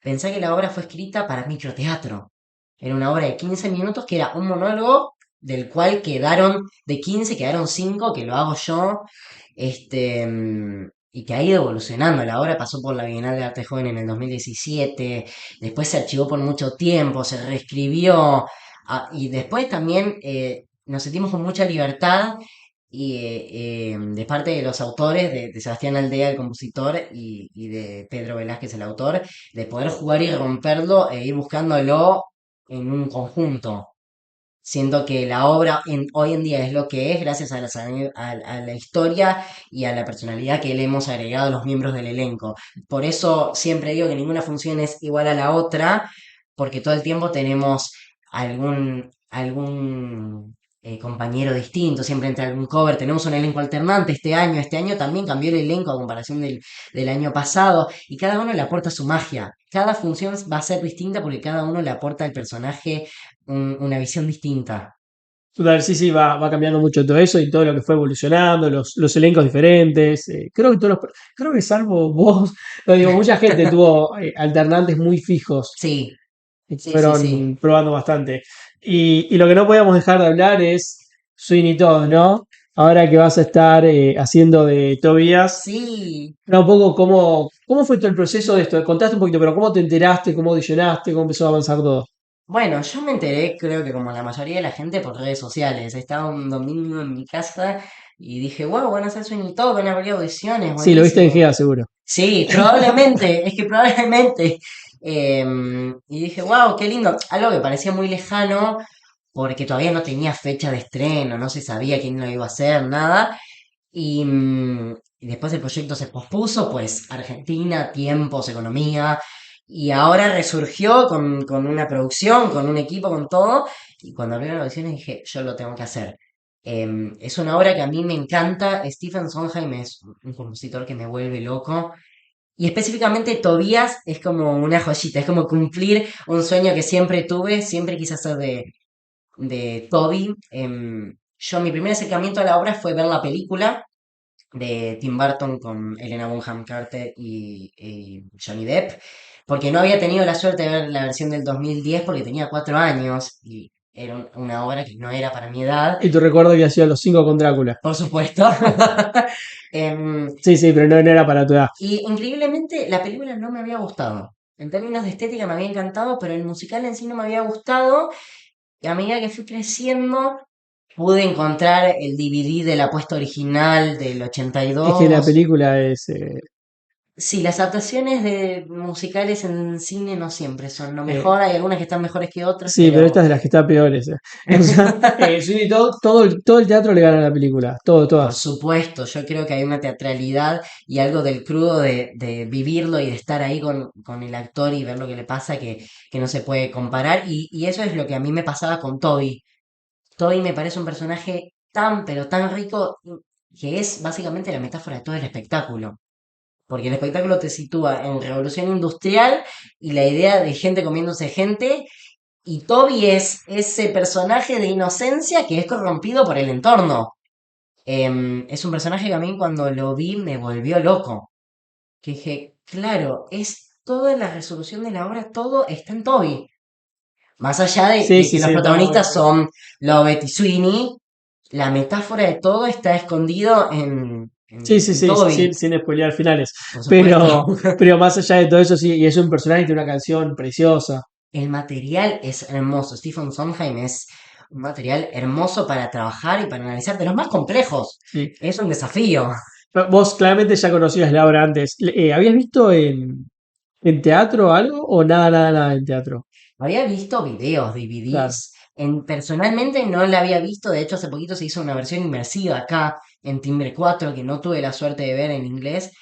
pensé que la obra fue escrita para microteatro. Era una obra de 15 minutos que era un monólogo del cual quedaron, de 15 quedaron 5 que lo hago yo, y que ha ido evolucionando. La obra pasó por la Bienal de Arte Joven en el 2017, después se archivó por mucho tiempo, se reescribió. Y después también nos sentimos con mucha libertad de parte de los autores, de Sebastián Aldea, el compositor, y de Pedro Velázquez, el autor, de poder jugar y romperlo e ir buscándolo en un conjunto. Siento que la obra hoy en día es lo que es gracias a la historia y a la personalidad que le hemos agregado a los miembros del elenco. Por eso siempre digo que ninguna función es igual a la otra, porque todo el tiempo tenemos algún compañero distinto, siempre entra algún cover, tenemos un elenco alternante este año también cambió el elenco a comparación del año pasado, y cada uno le aporta su magia. Cada función va a ser distinta porque cada uno le aporta al personaje una visión distinta. Total, sí, sí, va cambiando mucho todo eso y todo lo que fue evolucionando, los elencos diferentes. Creo que salvo vos, lo digo, mucha gente tuvo alternantes muy fijos Sí, y sí, sí, sí. fueron probando bastante. Y lo que no podíamos dejar de hablar es Sweeney Todd, ¿no? Ahora que vas a estar haciendo de Tobias, Sí. un poco cómo fue todo el proceso de esto. Contaste un poquito, pero cómo te enteraste, cómo audicionaste, cómo empezó a avanzar todo. Bueno, yo me enteré, creo que como la mayoría de la gente, por redes sociales. Estaba un domingo en mi casa y dije, wow, van a hacer Sweeney Todd, van a abrir audiciones, Sí, lo viste en buenísimo. GEA seguro. Sí, probablemente, es que probablemente. Y dije, wow, qué lindo. Algo que parecía muy lejano, porque todavía no tenía fecha de estreno, no se sabía quién lo iba a hacer, nada. Y después el proyecto se pospuso, pues Argentina, tiempos, economía, y ahora resurgió con una producción, con un equipo, con todo, y cuando abrieron las audiciones dije, yo lo tengo que hacer. Es una obra que a mí me encanta, Stephen Sondheim es un compositor que me vuelve loco, y específicamente Tobías es como una joyita, es como cumplir un sueño que siempre tuve, siempre quise hacer de Toby. Yo mi primer acercamiento a la obra fue ver la película, de Tim Burton con Helena Bonham Carter y Johnny Depp, porque no había tenido la suerte de ver la versión del 2010 porque tenía 4 años y era una obra que no era para mi edad, Y tu recuerdo que hacía los 5 con Drácula. por supuesto. Em, Sí, sí, pero no era para tu edad. y increíblemente la película no me había gustado. En términos de estética me había encantado, pero el musical en sí no me había gustado. Y a medida que fui creciendo, pude encontrar el DVD de la puesta original del Es que la 82. película es. Sí, las adaptaciones de musicales en cine no siempre son lo Eh, mejor, hay algunas que están mejores que otras, sí, pero pero esta es de las que está peores. O sea, Sweeney Todd, todo el teatro le gana a la película. Todo, por todas. supuesto, yo creo que hay una teatralidad y algo del crudo de vivirlo y de estar ahí con el actor y ver lo que le pasa que no se puede comparar. Y eso es lo que a mí me pasaba con Toby. Toby me parece un personaje tan, pero tan rico que es básicamente la metáfora de todo el espectáculo. Porque el espectáculo te sitúa en revolución industrial y la idea de gente comiéndose gente. Y Toby es ese personaje de inocencia que es corrompido por el entorno. Es un personaje que a mí cuando lo vi me volvió loco. Que dije, claro, es toda la resolución de la obra, todo está en Toby. Más allá Sí, de sí, que los sí, está muy bueno. protagonistas son Lovett y Sweeney, la metáfora de todo está escondido Sí, sí, en sí, Toby, sin spoilear finales. por supuesto. Pero más allá de todo eso, sí, y es un personaje de una canción preciosa. El material es hermoso. Stephen Sondheim es un material hermoso para trabajar y para analizar, de los más complejos. Sí. Es un desafío. Vos claramente ya conocías la obra antes. ¿Habías visto en teatro algo o nada, nada, nada en teatro? Había visto videos, Claro. DVDs. Personalmente no la había visto. De hecho, hace poquito se hizo una versión inmersiva acá en Timbre 4 que no tuve la suerte de ver en inglés.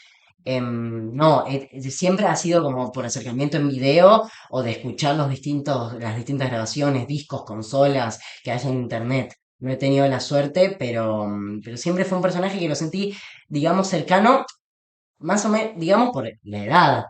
No, siempre ha sido como por acercamiento en video o de escuchar las distintas grabaciones, discos, consolas que hay en internet. No he tenido la suerte, pero siempre fue un personaje que lo sentí, digamos, cercano, más o menos, digamos, por la edad.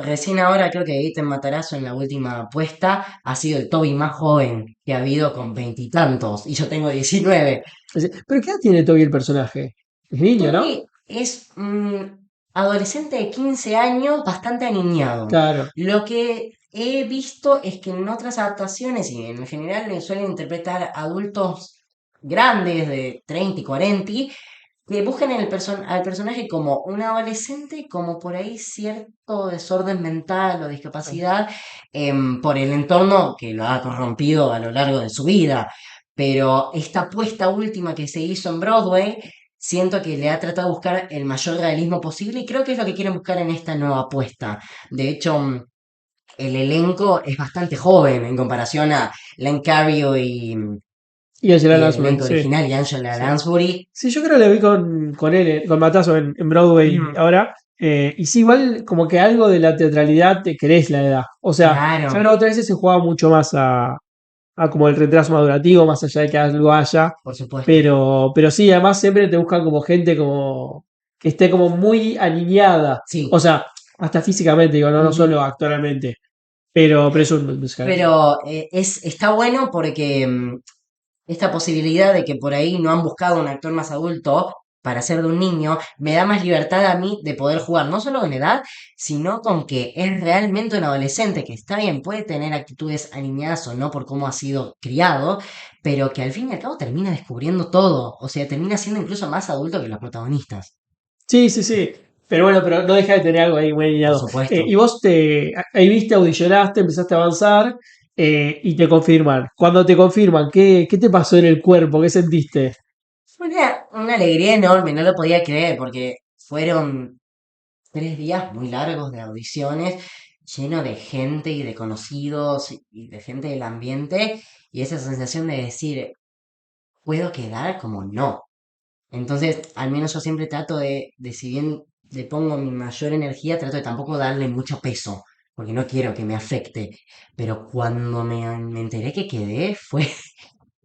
Recién ahora creo que Gaten Matarazzo en la última apuesta ha sido el Toby más joven que ha habido con veintitantos y yo tengo 19. Pero ¿qué edad tiene todavía el personaje? Es niño, ¿no? Toby es un adolescente de 15 años bastante aniñado. Claro. Lo que he visto es que en otras adaptaciones y en general le suelen interpretar adultos grandes de 30 y 40 que buscan en al personaje como un adolescente, como por ahí cierto desorden mental o discapacidad por el entorno que lo ha corrompido a lo largo de su vida. Pero esta apuesta última que se hizo en Broadway, siento que le ha tratado de buscar el mayor realismo posible y creo que es lo que quieren buscar en esta nueva apuesta. De hecho, el elenco es bastante joven en comparación a Len Cariou Y Angela y el Lansbury, elenco sí. original y Angela Sí. Lansbury. Sí, yo creo que la vi con él, con Matazo en Broadway Mm, ahora. Y sí, igual como que algo de la teatralidad te crees la edad. O sea, ya claro, creo que otras veces se juega mucho más a como el retraso madurativo, más allá de que algo haya. por supuesto. Pero sí, además siempre te buscan como gente como que esté como muy alineada. O Sí. sea, hasta físicamente, digo, no, no Ujú. solo actualmente. Pero es un musical. Pero está bueno porque esta posibilidad de que por ahí no han buscado un actor más adulto para ser de un niño, me da más libertad a mí de poder jugar, no solo con edad, sino con que es realmente un adolescente, que está bien, puede tener actitudes alineadas o no por cómo ha sido criado, pero que al fin y al cabo termina descubriendo todo, o sea, termina siendo incluso más adulto que los protagonistas, Sí, sí, sí. Pero bueno, pero no deja de tener algo ahí muy por alineado. supuesto. Y vos ahí viste, audicionaste, empezaste a avanzar y te confirman. Cuando te confirman, ¿qué te pasó en el cuerpo? ¿Qué sentiste? Fue una alegría enorme, no lo podía creer, porque fueron 3 días muy largos de audiciones, lleno de gente y de conocidos y de gente del ambiente, y esa sensación de decir, ¿puedo quedar como no? Entonces, al menos yo siempre trato de si bien le pongo mi mayor energía, trato de tampoco darle mucho peso, porque no quiero que me afecte. Pero cuando me enteré que quedé, fue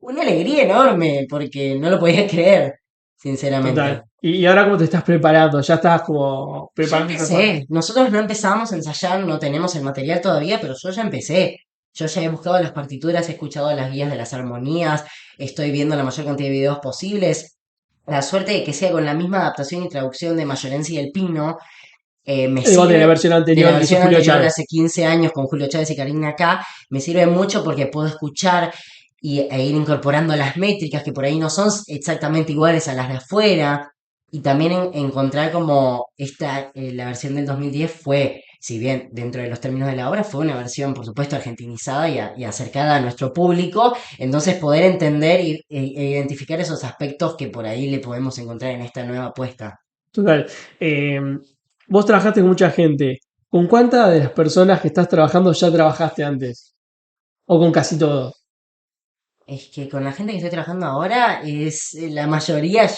una alegría enorme, porque no lo podía creer, sinceramente. Total. Y ahora cómo te estás preparando? Ya estás como Ya preparándote para... empecé. Nosotros no empezamos a ensayar, no tenemos el material todavía, pero yo ya empecé. Yo ya he buscado las partituras, he escuchado las guías de las armonías, estoy viendo la mayor cantidad de videos posibles. La suerte de que sea con la misma adaptación y traducción de Mayorense y El Pino, me Igual de la sirve versión de la anterior que hizo versión Julio anterior de Chávez. hace 15 años con Julio Chávez y Karina acá, me sirve mucho porque puedo escuchar e ir incorporando las métricas que por ahí no son exactamente iguales a las de afuera. Y también encontrar como la versión del 2010 fue si bien dentro de los términos de la obra fue una versión, por supuesto, argentinizada y acercada a nuestro público, entonces poder entender e identificar esos aspectos que por ahí le podemos encontrar en esta nueva apuesta. Total. Eh, Vos trabajaste con mucha gente. ¿Con cuántas de las personas que estás trabajando ya trabajaste antes? ¿O con casi todos? Es que con la gente que estoy trabajando ahora, la mayoría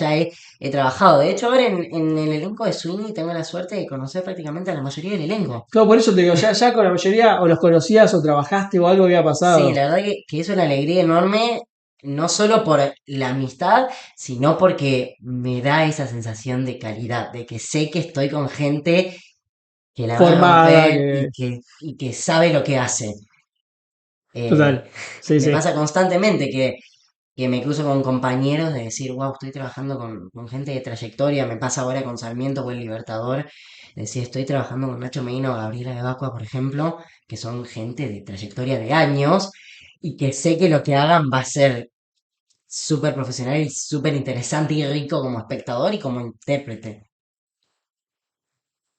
he trabajado. De hecho, ahora en el elenco de Sweeney tengo la suerte de conocer prácticamente a la mayoría del elenco. Claro, por eso te digo, ya con la mayoría o los conocías o trabajaste o algo había Sí, pasado. la verdad que es una alegría enorme, no solo por la amistad, sino porque me da esa sensación de calidad, de que sé que estoy con gente que la va a Formada, romper que... y que sabe lo que hace. Eh, Total. Sí, Me sí. pasa constantemente que me cruzo con compañeros de decir, wow, estoy trabajando con gente de trayectoria, me pasa ahora con Sarmiento o El Libertador, decir, estoy trabajando con Nacho Medina o Gabriela Evacua, por ejemplo, que son gente de trayectoria de años y que sé que lo que hagan va a ser súper profesional y súper interesante y rico como espectador y como intérprete.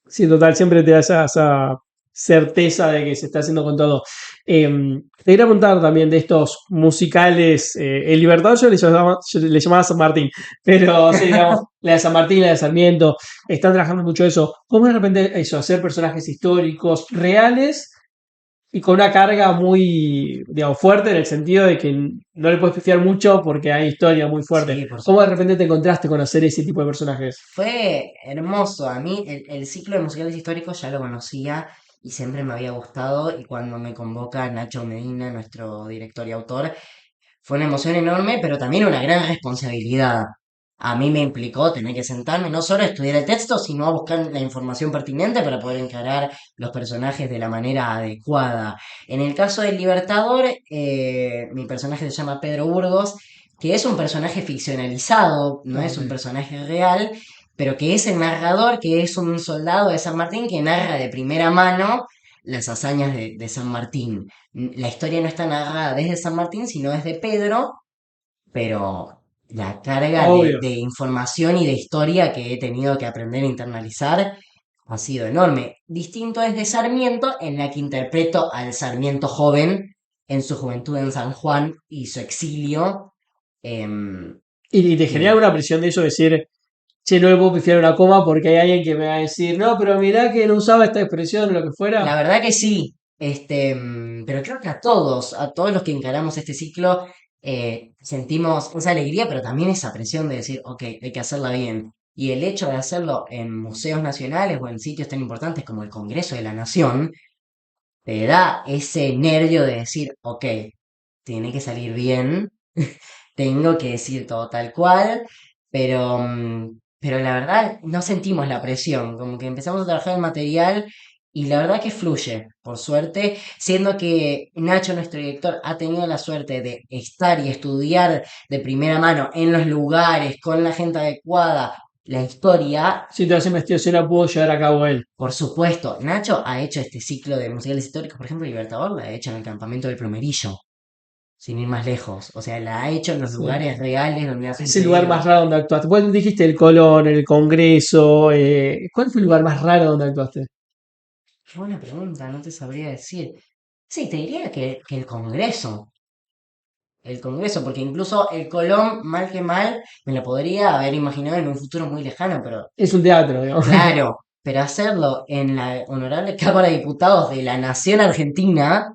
Sí, total, siempre te da esa certeza de que se está haciendo con todo. Te quería preguntar también de estos musicales. El Libertador yo le llamaba San Martín, pero sí, digamos, la de San Martín, la de Sarmiento, están trabajando mucho eso. ¿Cómo de repente eso, hacer personajes históricos reales y con una carga muy, digamos, fuerte en el sentido de que no le puedes pifiar mucho porque hay historia muy fuerte? Sí, por ¿Cómo de supuesto. repente te encontraste con hacer ese tipo de personajes? Fue hermoso. A mí el ciclo de musicales históricos ya lo conocía y siempre me había gustado. Y cuando me convoca Nacho Medina, nuestro director y autor, fue una emoción enorme, pero también una gran responsabilidad. A mí me implicó tener que sentarme no solo a estudiar el texto, sino a buscar la información pertinente para poder encarar los personajes de la manera adecuada. En el caso del Libertador, mi personaje se llama Pedro Burgos, que es un personaje ficcionalizado, no Ah, es ok. un personaje real, pero que es el narrador, que es un soldado de San Martín que narra de primera mano las hazañas de San Martín. La historia no está narrada desde San Martín, sino desde Pedro, pero la carga Obvio. de información y de historia que he tenido que aprender a internalizar ha sido enorme. Distinto es de Sarmiento, en la que interpreto al Sarmiento joven en su juventud en San Juan y su exilio, em, Y te genera que una presión de eso, decir, che, no le puedo pifiar una coma porque hay alguien que me va a decir, no, pero mirá que no usaba esta expresión o lo que fuera. la verdad que sí, pero creo que a todos los que encaramos este ciclo, sentimos esa alegría, pero también esa presión de decir, ok, hay que hacerla bien. Y el hecho de hacerlo en museos nacionales o en sitios tan importantes como el Congreso de la Nación, te da ese nervio de decir, ok, tiene que salir bien, tengo que decir todo tal cual, pero la verdad no sentimos la presión, como que empezamos a trabajar el material y la verdad que fluye, por suerte, siendo que Nacho, nuestro director, ha tenido la suerte de estar y estudiar de primera mano en los lugares, con la gente adecuada, la historia. Si toda esa investigación la pudo llevar a cabo él. Por supuesto, Nacho ha hecho este ciclo de musicales históricos, por ejemplo, Libertador la ha hecho en el campamento del Plomerillo, sin ir más lejos. O sea, la ha hecho en los Sí. lugares reales donde ha Es el lugar sucedido. más raro donde actuaste. Vos dijiste el Colón, el Congreso. ¿Cuál fue el lugar más raro donde actuaste? Qué buena pregunta, no te sabría decir. Sí, te diría que el Congreso. El Congreso, porque incluso el Colón, mal que mal, me lo podría haber imaginado en un futuro muy lejano, pero Es un teatro, digamos. claro, pero hacerlo en la Honorable Cámara de Diputados de la Nación Argentina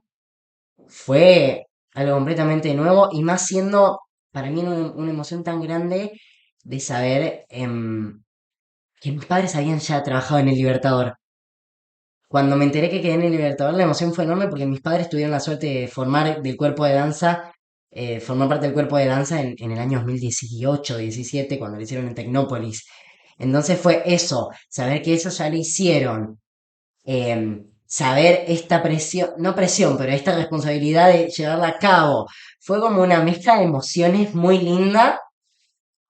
fue algo completamente nuevo y más siendo para mí una emoción tan grande de saber que mis padres habían ya trabajado en el Libertador. Cuando me enteré que quedé en el Libertador, la emoción fue enorme porque mis padres tuvieron la suerte de formar parte del cuerpo de danza en el año 2018, 17, cuando lo hicieron en Tecnópolis. Entonces fue eso, saber que ellos ya lo hicieron, saber esta presión, no presión, pero esta responsabilidad de llevarla a cabo. Fue como una mezcla de emociones muy linda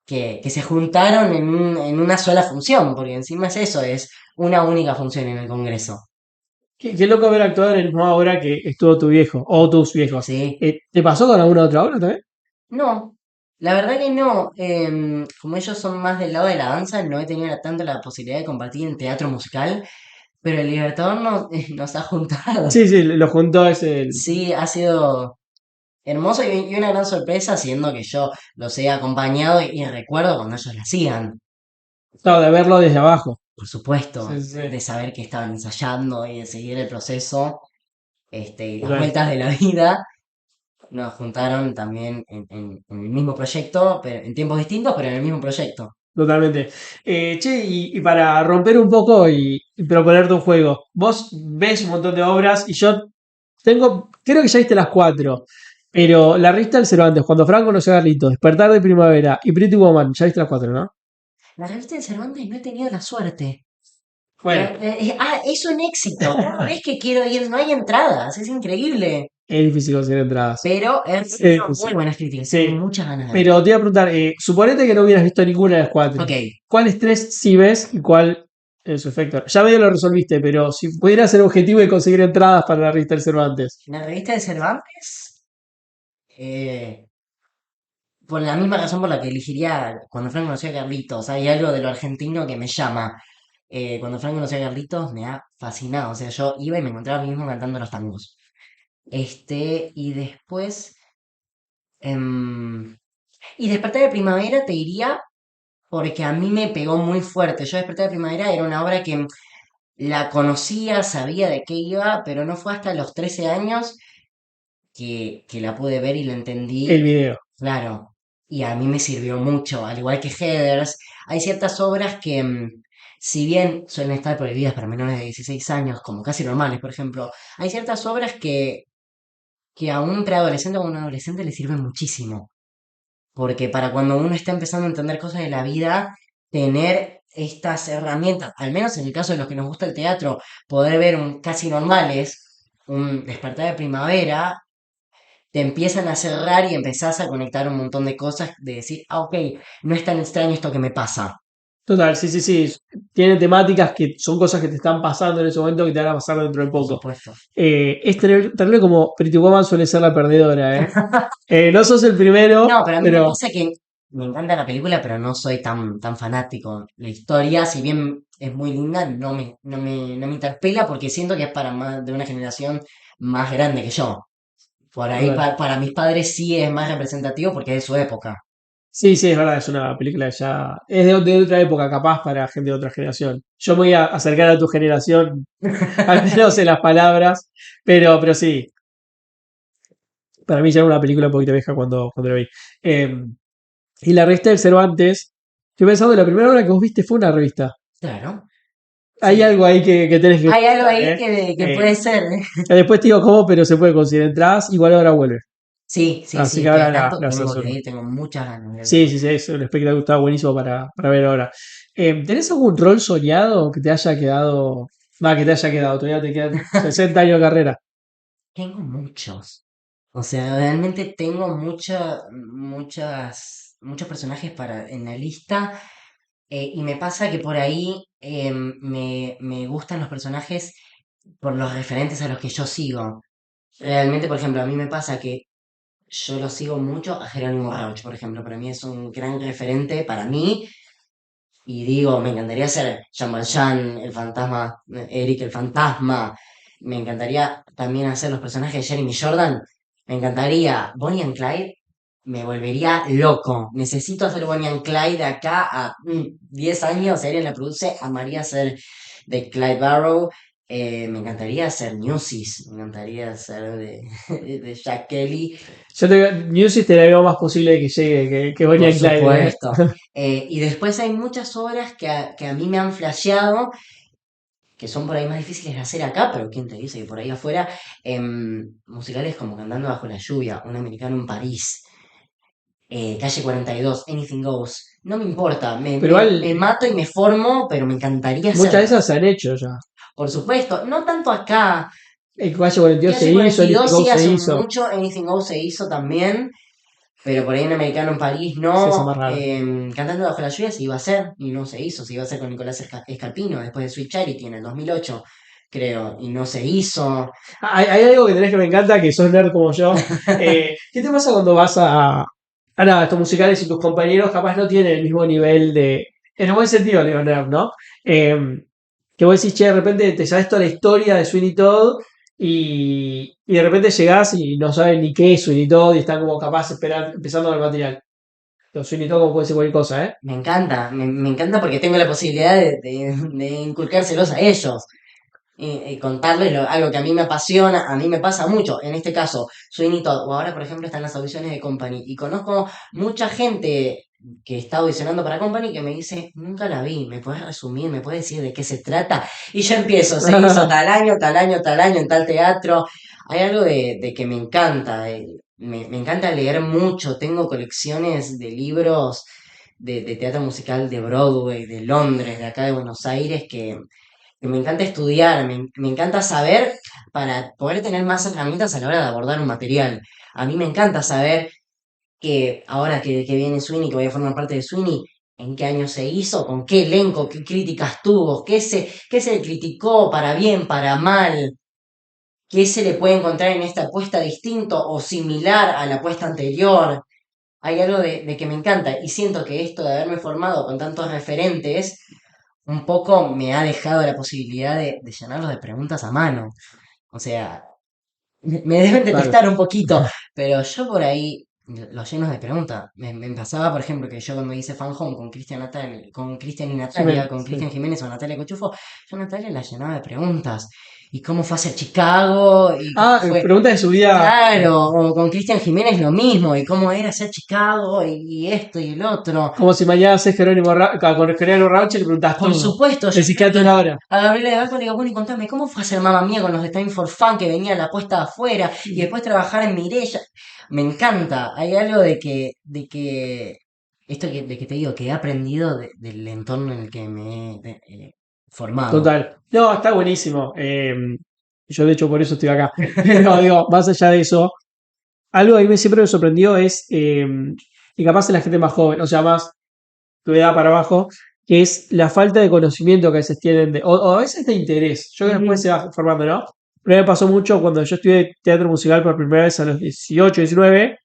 que se juntaron en una sola función, porque encima es eso, es una única función en el Congreso. Qué loco haber actuado en la misma obra que estuvo tu viejo o tus viejos. Sí, ¿Te pasó con alguna otra obra también? no, la verdad que no. Como ellos son más del lado de la danza, no he tenido tanto la posibilidad de compartir en teatro musical, pero el Libertador nos ha juntado. Sí, sí, lo juntó es el. Sí, ha sido hermoso y una gran sorpresa, siendo que yo los he acompañado y recuerdo cuando ellos lo hacían, Claro, de verlo desde abajo. por Sí, supuesto, sí, sí. de saber que estaban ensayando y de seguir el proceso, y las Total. vueltas de la vida. Nos juntaron también en el mismo proyecto, pero en tiempos distintos, pero en el mismo proyecto. Totalmente. Che, y para romper un poco y proponerte un juego, vos ves un montón de obras y yo creo que ya viste las cuatro, pero La Rista del Cervantes, Cuando Franco conoció a Carlitos, Despertar de Primavera y Pretty Woman, ya viste las cuatro, ¿no? La revista de Cervantes no he tenido la suerte. Bueno, Es un éxito. Cada vez que quiero ir no hay entradas, es increíble. es difícil conseguir entradas. Pero he Es recibido muy difícil. buenas críticas, tengo Sí, muchas ganas de verlo. pero te iba a preguntar, suponete que no hubieras visto ninguna de las cuatro. Ok, ¿Cuáles tres sí ves y cuál en su efecto? Ya medio lo resolviste, pero si pudieras ser objetivo de conseguir entradas para La Rista del Cervantes. la revista de Cervantes, eh, por la misma razón por la que elegiría Cuando Frank conoció a Carlitos, hay algo de lo argentino que me llama. Cuando Frank conoció a Carlitos me ha fascinado, o sea, yo iba y me encontraba a mí mismo cantando los tangos. Y después, em, y Despertar de Primavera te diría, porque a mí me pegó muy fuerte. Yo Despertar de Primavera era una obra que la conocía, sabía de qué iba, pero no fue hasta los 13 años que la pude ver y la El entendí. video. Claro, y a mí me sirvió mucho, al igual que Heathers. Hay ciertas obras que, si bien suelen estar prohibidas para menores de 16 años, como Casi Normales, por ejemplo, hay ciertas obras que a un preadolescente o a un adolescente le sirven muchísimo. Porque para cuando uno está empezando a entender cosas de la vida, tener estas herramientas, al menos en el caso de los que nos gusta el teatro, poder ver un Casi Normales, un Despertar de Primavera, te empiezan a cerrar y empezás a conectar un montón de cosas, de decir, ah, ok, no es tan extraño esto que me pasa, Total, sí, sí, sí. Tiene temáticas que son cosas que te están pasando en ese momento que te van a pasar dentro de por poco. supuesto. Es terrible como Pretty Woman suele ser la perdedora, ¿eh? No sos el primero, No, pero a mí me pero pasa que me encanta la película, pero no soy tan fanático. La historia, si bien es muy linda, no me interpela porque siento que es para más de una generación más grande que yo. Por ahí total. para mis padres sí es más representativo porque es de su época. Sí, sí, es verdad, es una película que ya es de otra época, capaz para gente de otra generación. Yo me voy a acercar a tu generación, al menos en las palabras, pero sí, para mí ya era una película un poquito vieja cuando la vi. Eh, y la revista del Cervantes, estoy pensando, la primera obra que vos viste fue una revista. Claro, Hay sí. algo ahí que tenés que Hay algo contar, ahí ¿eh? que Eh, puede ser. Después te digo cómo, pero se puede conseguir entradas, igual ahora vuelve. Sí, sí, sí, Así que estoy ahora al tanto. las Tengo que asumo. ir, tengo muchas ganas de Sí, verlo. sí, sí, es un espectáculo que está buenísimo para ver ahora. ¿Tenés algún rol soñado que te haya quedado? Va, que te haya quedado, todavía te quedan 60 años de carrera. Tengo muchos. O sea, realmente tengo muchos personajes en la lista. Y me pasa que por ahí me gustan los personajes por los referentes a los que yo sigo. Realmente, por ejemplo, a mí me pasa que yo lo sigo mucho a Jerónimo Rauch, por ejemplo. Para mí es un gran referente para mí. Y digo, me encantaría ser Jean Valjean, el fantasma, Eric el fantasma. Me encantaría también hacer los personajes de Jeremy Jordan. Me encantaría Bonnie and Clyde. Me volvería loco. Necesito hacer Bonnie and Clyde de acá a 10 años. Si alguien la produce, amaría ser de Clyde Barrow. Me encantaría ser Newsies. Me encantaría ser de Jack Kelly. Yo te Music te la veo más posible de que llegue que Bonnie Por and Clyde, ¿eh? supuesto. Y después hay muchas obras que a mí me han flasheado, que son por ahí más difíciles de hacer acá, pero quién te dice que por ahí afuera, musicales como Cantando bajo la lluvia, Un americano en París, Calle 42, Anything Goes. No me importa, me, Pero me, igual, me mato y me formo, pero me encantaría muchas de esas hacerlas. se han hecho ya. Por supuesto, no tanto acá. El Calle 42 se Calle hizo, Anything 42 sí Goes se hace hizo. mucho, Anything Goes se hizo también. Pero por ahí un americano en París Sí, esa es no. más rara. Cantando bajo la lluvia se iba a hacer y no se hizo. Se iba a hacer con Nicolás Escarpino después de Sweet Charity en el 2008, creo, y no se hizo. Hay algo que tenés que me encanta, que sos nerd como yo. ¿Qué te pasa cuando vas a nada, estos musicales y tus compañeros capaz no tienen el mismo nivel de, en un buen sentido, digo, nerd, ¿no? Eh, que vos decís, che, de repente te sabes toda la historia de Sweeney Todd y de repente llegás y no sabes ni qué es Sweeney Todd y están como capaz empezando con el material. Los Sweeney Todd como puede ser cualquier cosa, ¿eh? Me encanta, me encanta porque tengo la posibilidad de inculcárselos a ellos. Y contarles algo que a mí me apasiona, a mí me pasa mucho, en este caso, Sweeney Todd, o ahora por ejemplo están las audiciones de Company, y conozco mucha gente que está audicionando para Company que me dice, nunca la vi, ¿me puedes resumir? ¿Me puedes decir de qué se trata? Y yo empiezo, se hizo tal año, tal año, tal año, en tal teatro. Hay algo de que me encanta, me encanta leer mucho, tengo colecciones de libros de teatro musical de Broadway, de Londres, de acá de Buenos Aires, que me encanta estudiar, me encanta saber para poder tener más herramientas a la hora de abordar un material. A mí me encanta saber que ahora que viene Sweeney, que voy a formar parte de Sweeney, en qué año se hizo, con qué elenco, qué críticas tuvo, qué se le criticó para bien, para mal, qué se le puede encontrar en esta apuesta distinto o similar a la apuesta anterior. Hay algo de que me encanta y siento que esto de haberme formado con tantos referentes un poco me ha dejado la posibilidad de llenarlos de preguntas a mano. O sea, me deben Claro. detestar un poquito, pero yo por ahí los llenos de preguntas. Me pasaba, por ejemplo, que yo cuando hice Fan Home con Cristian y Natalia, Jiménez, con sí. Cristian Jiménez o Natalia Cochufo, yo a Natalia la llenaba de preguntas. ¿Y cómo fue hacia Chicago? ¿Y cómo Ah, fue? pregunta de su vida. Claro, o con Cristian Jiménez lo mismo, y cómo era ser Chicago, y esto y el otro. Como si mañana haces con Jerónimo Rauch y le preguntás Por todo. supuesto, yo Decís, quédate una hora. a Gabriela de Barco le digo, bueno, y contame, ¿cómo fue hacer Mamma Mía con los de Time for Fun que venía a la puesta de afuera y después trabajar en Mireya? Me encanta, hay algo de que te digo, que he aprendido del entorno en el que me he formado. Total. No, está buenísimo. Yo, de hecho, por eso estoy acá. Pero digo, más allá de eso, algo que a mí siempre me sorprendió es, y capaz en la gente más joven, o sea, más tu edad para abajo, que es la falta de conocimiento que a veces tienen, o a veces de interés. Yo creo que después Ujú, se va formando, ¿no? Pero me pasó mucho cuando yo estudié teatro musical por primera vez a los 18, 19.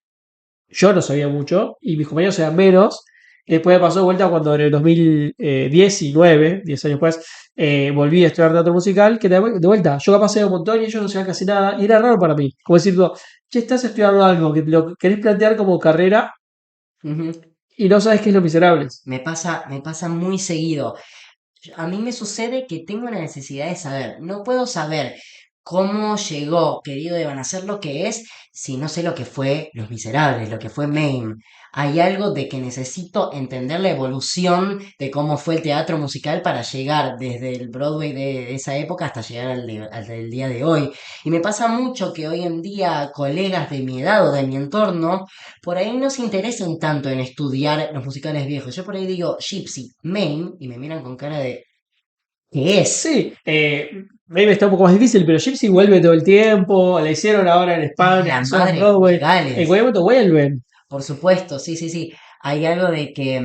Yo no sabía mucho y mis compañeros sabían menos. Y después me pasó de vuelta cuando en el 2019, 10 años después, volví a estudiar teatro musical, que de vuelta, yo capaz sabía un montón y ellos no sabían casi nada, y era raro para mí. Como decir, che, estás estudiando algo que te lo querés plantear como carrera ujú. y no sabes qué es Los Miserables. Me pasa muy seguido. A mí me sucede que tengo la necesidad de saber. No puedo saber cómo llegó querido Evan a ser lo que es si no sé lo que fue Los Miserables, lo que fue Mame. Hay algo de que necesito entender la evolución de cómo fue el teatro musical para llegar desde el Broadway de esa época hasta llegar al del día de hoy. Y me pasa mucho que hoy en día colegas de mi edad o de mi entorno por ahí no se interesan tanto en estudiar los musicales viejos. Yo por ahí digo Gypsy, Mame, y me miran con cara de ¿qué es? Sí, Baby está un poco más difícil, pero Gypsy vuelve todo el tiempo, la hicieron ahora en Es España, la son en madre de los Broadway, en musicales. cualquier momento vuelven. Por supuesto, sí, sí, sí. Hay algo de que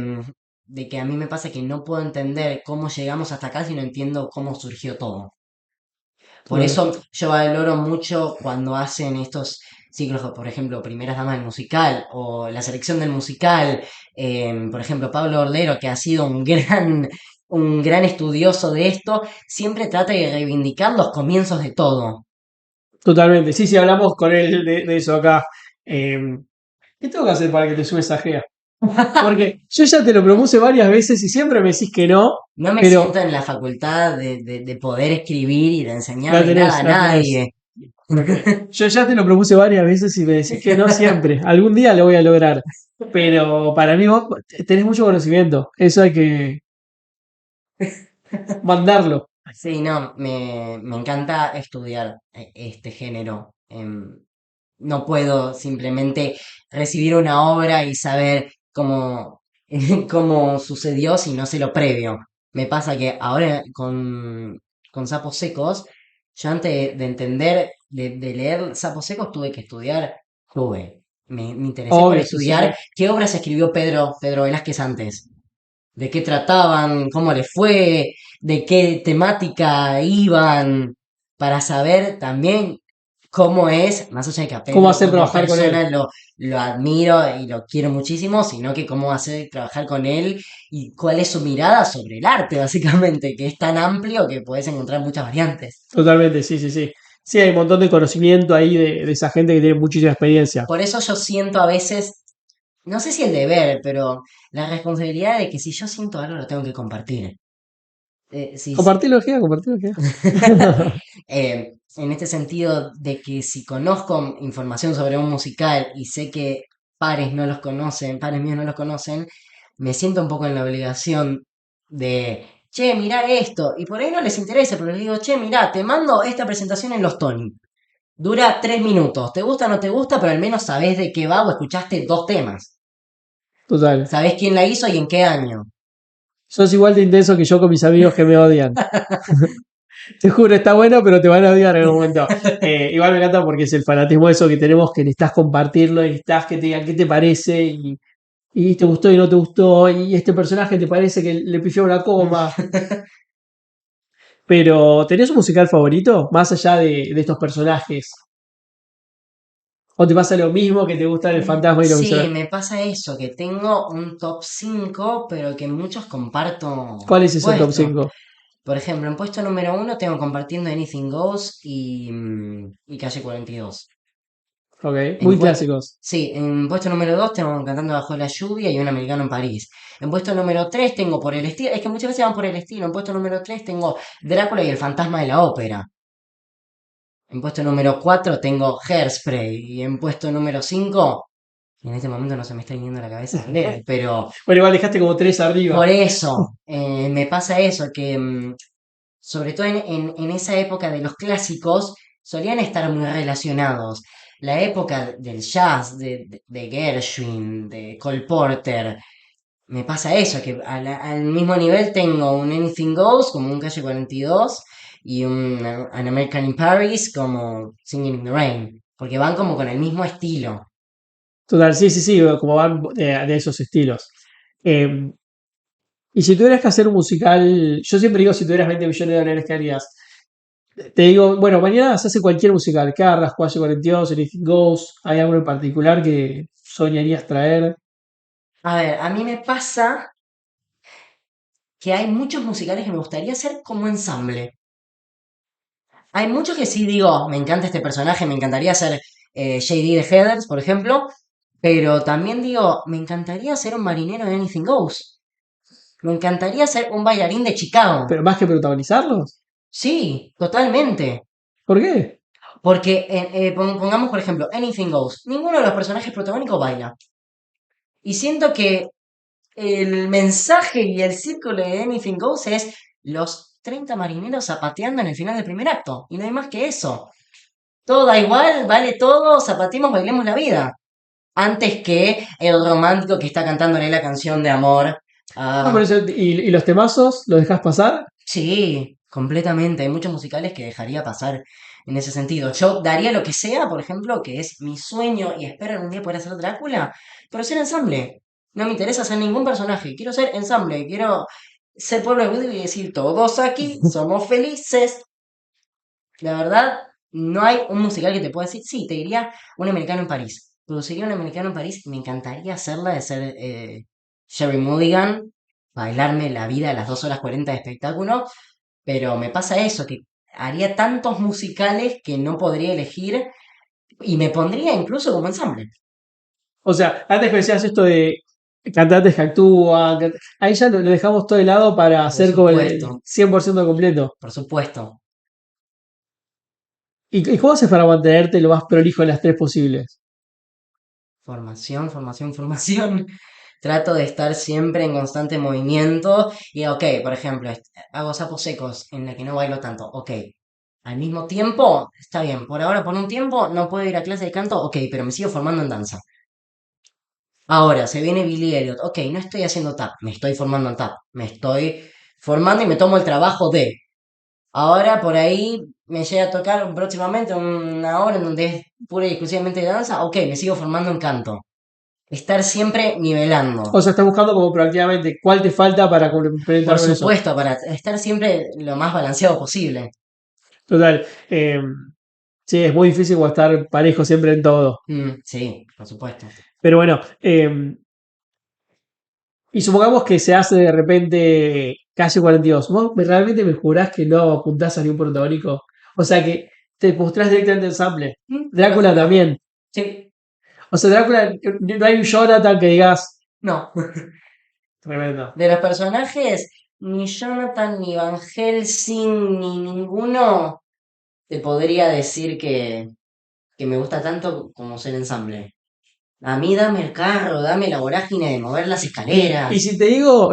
a mí me pasa que no puedo entender cómo llegamos hasta acá si no entiendo cómo surgió todo. Por Claro. eso yo valoro mucho cuando hacen estos ciclos, por ejemplo, Primeras Damas del Musical o la selección del musical. Por ejemplo, Pablo Ordero, que ha sido un gran estudioso de esto, siempre trata de reivindicar los comienzos de todo. Totalmente. Sí, sí, hablamos con él de eso acá. Eh, ¿Qué tengo que hacer para que te sumes a GEA? Porque yo ya te lo propuse varias veces y siempre me decís que no, No me siento pero en la facultad de poder escribir y de la enseñarle nada tenés, a la tenés. nadie. Yo ya te lo propuse varias veces y me decís que no siempre. Algún día lo voy a lograr. Pero para mí vos tenés mucho conocimiento. Eso hay que mandarlo. Sí, no, me encanta estudiar este género. No puedo simplemente recibir una obra y saber cómo, cómo sucedió si no sé lo previo. Me pasa que ahora con Sapos Secos, yo antes de entender, de leer Sapos Secos, tuve que estudiar, me interesé por Obvio, sí, sí, sí. estudiar qué obras escribió Pedro Velázquez antes, de qué trataban, cómo les fue, de qué temática iban, para saber también cómo es, más allá de que a ¿Cómo Pedro hacer como trabajar con él? persona lo admiro y lo quiero muchísimo, sino que cómo hacer trabajar con él y cuál es su mirada sobre el arte, básicamente, que es tan amplio que puedes encontrar muchas variantes. Totalmente, sí, sí, sí. Sí, hay un montón de conocimiento ahí de esa gente que tiene muchísima experiencia. Por eso yo siento a veces, no sé si el deber, pero la responsabilidad de que si yo siento algo lo tengo que compartir. Si, Compartirlo, Gea, compartirlo, Gea. en este sentido de que si conozco información sobre un musical y sé que pares no los conocen, pares míos no los conocen, me siento un poco en la obligación de, che, mirá esto, y por ahí no les interesa, pero les digo, che, mirá, te mando esta presentación en los Tony. Dura 3 minutos, te gusta o no te gusta, pero al menos sabés de qué va o escuchaste dos temas. Total. Sabés quién la hizo y en qué año. Sos igual de intenso que yo con mis amigos que me odian. Te juro, está bueno, pero te van a odiar en algún momento. Igual me encanta porque es el fanatismo eso que tenemos, que necesitas compartirlo, necesitas que te digan qué te parece y te gustó y no te gustó, y este personaje te parece que le pifió una coma. Pero, ¿tenés un musical favorito? Más allá de estos personajes. ¿O te pasa lo mismo que te gusta el fantasma y lo Sí, visual? me pasa eso, que tengo un top 5, pero que muchos comparto ¿Cuál es ese top puesto. 5? Por ejemplo, en puesto número 1 tengo compartiendo Anything Goes y Calle 42. Ok, En muy puesto, clásicos. sí, en puesto número 2 tengo Cantando bajo la lluvia y Un americano en París. En puesto número 3 tengo por el estilo, es que muchas veces van por el estilo. En puesto número 3 tengo Drácula y el fantasma de la ópera. En puesto número 4 tengo Hairspray. Y en puesto número 5 en este momento no se me está viniendo a la cabeza leer, pero Bueno, igual dejaste como tres arriba. por eso me pasa eso, que sobre todo en esa época de los clásicos solían estar muy relacionados. La época del jazz, de Gershwin, de Cole Porter, me pasa eso, que al mismo nivel tengo un Anything Goes como un Calle 42 y un An American in Paris como Singing in the Rain, porque van como con el mismo estilo. Total, sí, sí, sí, como van de esos estilos. Eh, y si tuvieras que hacer un musical, yo siempre digo, si tuvieras 20 millones de dólares, ¿qué harías? Te digo, bueno, mañana se hace cualquier musical, Carras, Cuasi 42, Anything Goes, ¿hay algo en particular que soñarías traer? A ver, a mí me pasa que hay muchos musicales que me gustaría hacer como ensamble. Hay muchos que sí digo, me encanta este personaje, me encantaría hacer JD de Heathers, por ejemplo, pero también digo, me encantaría ser un marinero de Anything Goes. Me encantaría ser un bailarín de Chicago. Pero más que protagonizarlos. Sí, totalmente. ¿Por qué? Porque pongamos, por ejemplo, Anything Goes. Ninguno de los personajes protagónicos baila. Y siento que el mensaje y el círculo de Anything Goes es los 30 marineros zapateando en el final del primer acto. Y no hay más que eso. Todo da igual, vale todo, zapateemos, bailemos la vida. Antes que el romántico que está cantándole la canción de amor. Ah, por Ah, eso, y los temazos los dejas pasar. sí, completamente. Hay muchos musicales que dejaría pasar en ese sentido. Yo daría lo que sea, por ejemplo, que es mi sueño y espero algún día poder hacer Drácula, pero ser ensamble. No me interesa ser ningún personaje, quiero ser ensamble, quiero ser pueblo de Woodley y decir, todos aquí somos felices. La verdad, no hay un musical que te pueda decir, sí, te diría un americano en París. Produciría un americano en París, me encantaría hacerla de ser Sherry Mulligan, bailarme la vida a las 2 horas 40 de espectáculo, pero me pasa eso, que haría tantos musicales que no podría elegir y me pondría incluso como ensamble. O sea, antes que decías esto de cantantes que actúan, ahí ya lo dejamos todo de lado para Por hacer como el supuesto, 100% completo. por supuesto. ¿Y cómo haces para mantenerte lo más prolijo de las tres posibles? Formación, formación, formación. Trato de estar siempre en constante movimiento y, ok, por ejemplo, hago sapos secos en la que no bailo tanto, ok. Al mismo tiempo, está bien, por ahora por un tiempo no puedo ir a clase de canto, ok, pero me sigo formando en danza. Ahora, se viene Billy Elliot, ok, no estoy haciendo tap, me estoy formando en tap, me estoy formando y me tomo el trabajo de. Ahora por ahí me llega a tocar próximamente una hora en donde es pura y exclusivamente de danza, ok, me sigo formando en canto. Estar siempre nivelando. O sea, estás buscando como proactivamente cuál te falta para Por complementar con eso. supuesto, para estar siempre lo más balanceado posible. Total. Sí, es muy difícil como estar parejo siempre en todo. Sí, por supuesto. Pero bueno, y supongamos que se hace de repente Calle 42. Realmente me jurás que no apuntás a ni un protagónico? O sea que te postrás directamente en Sample. Drácula Lógico. también. Sí, O sea, Drácula, no hay un Jonathan que digas. no. Tremendo. De los personajes, ni Jonathan, ni Van Helsing, ni ninguno te podría decir que me gusta tanto como ser ensamble. A mí dame el carro, dame la vorágine de mover las Y escaleras. si te digo,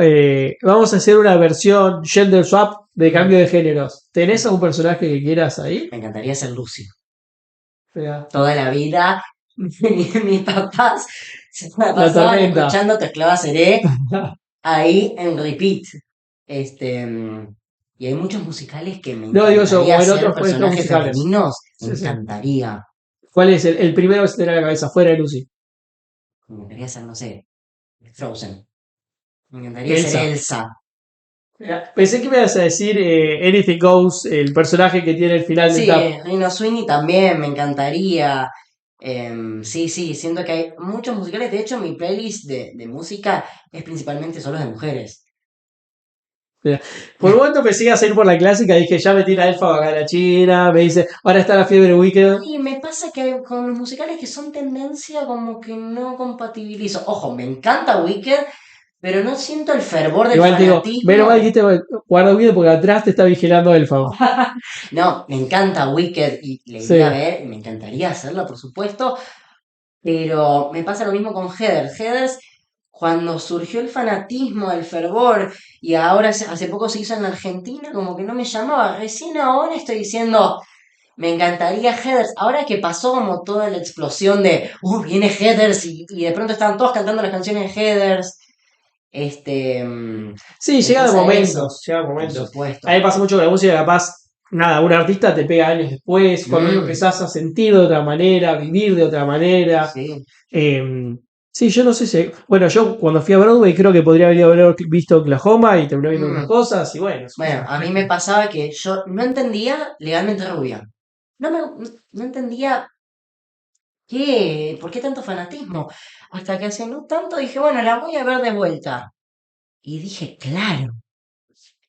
vamos a hacer una versión gender swap de Mm, cambio de géneros, ¿tenés mm. algún personaje que quieras ahí? Me encantaría ser Lucy. Mira, Toda la vida, mis papás se me la pasaban tormenta. escuchando Tu esclava seré ahí en repeat. Este, y hay muchos musicales que me No digo yo, encantaría o en ser otros personajes musicales. femeninos. Me Sí, sí. encantaría. ¿Cuál es el primero que se te viene a la cabeza? Fuera de Lucy. Me encantaría ser, no sé, Frozen. Me encantaría ser Elsa. Elsa. Mira, pensé que me ibas a decir Anything Goes, el personaje que tiene el final del Sí, tap. Rino Sweeney también, me encantaría. Sí, sí, siento que hay muchos musicales. De hecho, mi playlist de música es principalmente solo de mujeres. Mira, por un momento pensé que ibas a ir por la clásica, dije, ya metí la elfa acá la china, me dice, ahora está la fiebre Wicked. Y me pasa que con los musicales que son tendencia, como que no compatibilizo. Ojo, me encanta Wicked, pero no siento el fervor del Igual te digo, menos fanatismo. mal que dijiste, guarda Wicked porque atrás te está vigilando Elfa. No, me encanta Wicked y le iría a Sí. ver, y me encantaría hacerlo, por supuesto. Pero me pasa lo mismo con Heather. Heathers, cuando surgió el fanatismo, el fervor, y ahora hace poco se hizo en Argentina, como que no me llamaba. Recién ahora estoy diciendo, me encantaría Heathers. Ahora que pasó como toda la explosión de, viene Heathers, y de pronto estaban todos cantando las canciones de Heathers. Sí, Me llega de pasa eso, momentos, llega de por momentos. A mí supuesto. me pasa mucho con la música, capaz, nada, un artista te pega años después, cuando lo Mm, empezás a sentir de otra manera, vivir de otra manera. sí. Eh, sí, yo no sé si. Bueno, yo cuando fui a Broadway creo que podría haber visto Oklahoma y terminé viendo otras Mm. cosas, y bueno, son Bueno, cosas. a mí me pasaba que yo no entendía Legalmente Rubia. No entendía por qué tanto fanatismo. Hasta que hace no tanto dije, bueno, la voy a ver de vuelta. Y dije, claro,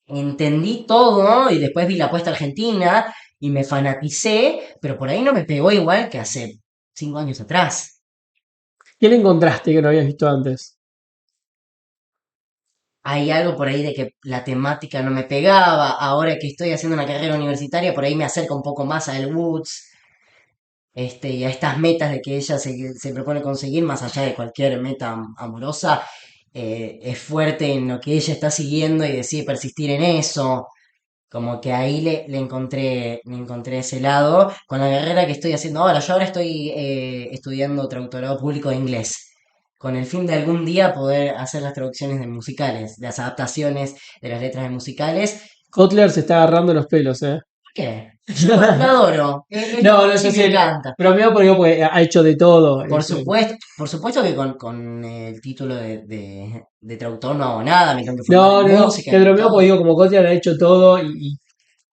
entendí todo y después vi la puesta argentina y me fanaticé, pero por ahí no me pegó igual que hace 5 años atrás. ¿Qué le encontraste que no habías visto antes? Hay algo por ahí de que la temática no me pegaba. Ahora que estoy haciendo una carrera universitaria, por ahí me acerca un poco más a El Woods. Y a estas metas de que ella se propone conseguir, más allá de cualquier meta amorosa, es fuerte en lo que ella está siguiendo y decide persistir en eso. Como que ahí le encontré ese lado. Con la carrera que estoy haciendo ahora, yo ahora estoy estudiando traductorado público de inglés, con el fin de algún día poder hacer las traducciones de musicales, las adaptaciones de las letras de musicales. Kotler se está agarrando los pelos, ¿eh? ¿Qué? Yo lo adoro, es lo No, no, más yo y me sé, encanta. bromeo porque ha hecho de todo. Por supuesto que con el título de traductor no hago nada, me tengo que formar No, en no, no, música que y bromeo porque todo. digo, como Kotler ha hecho todo y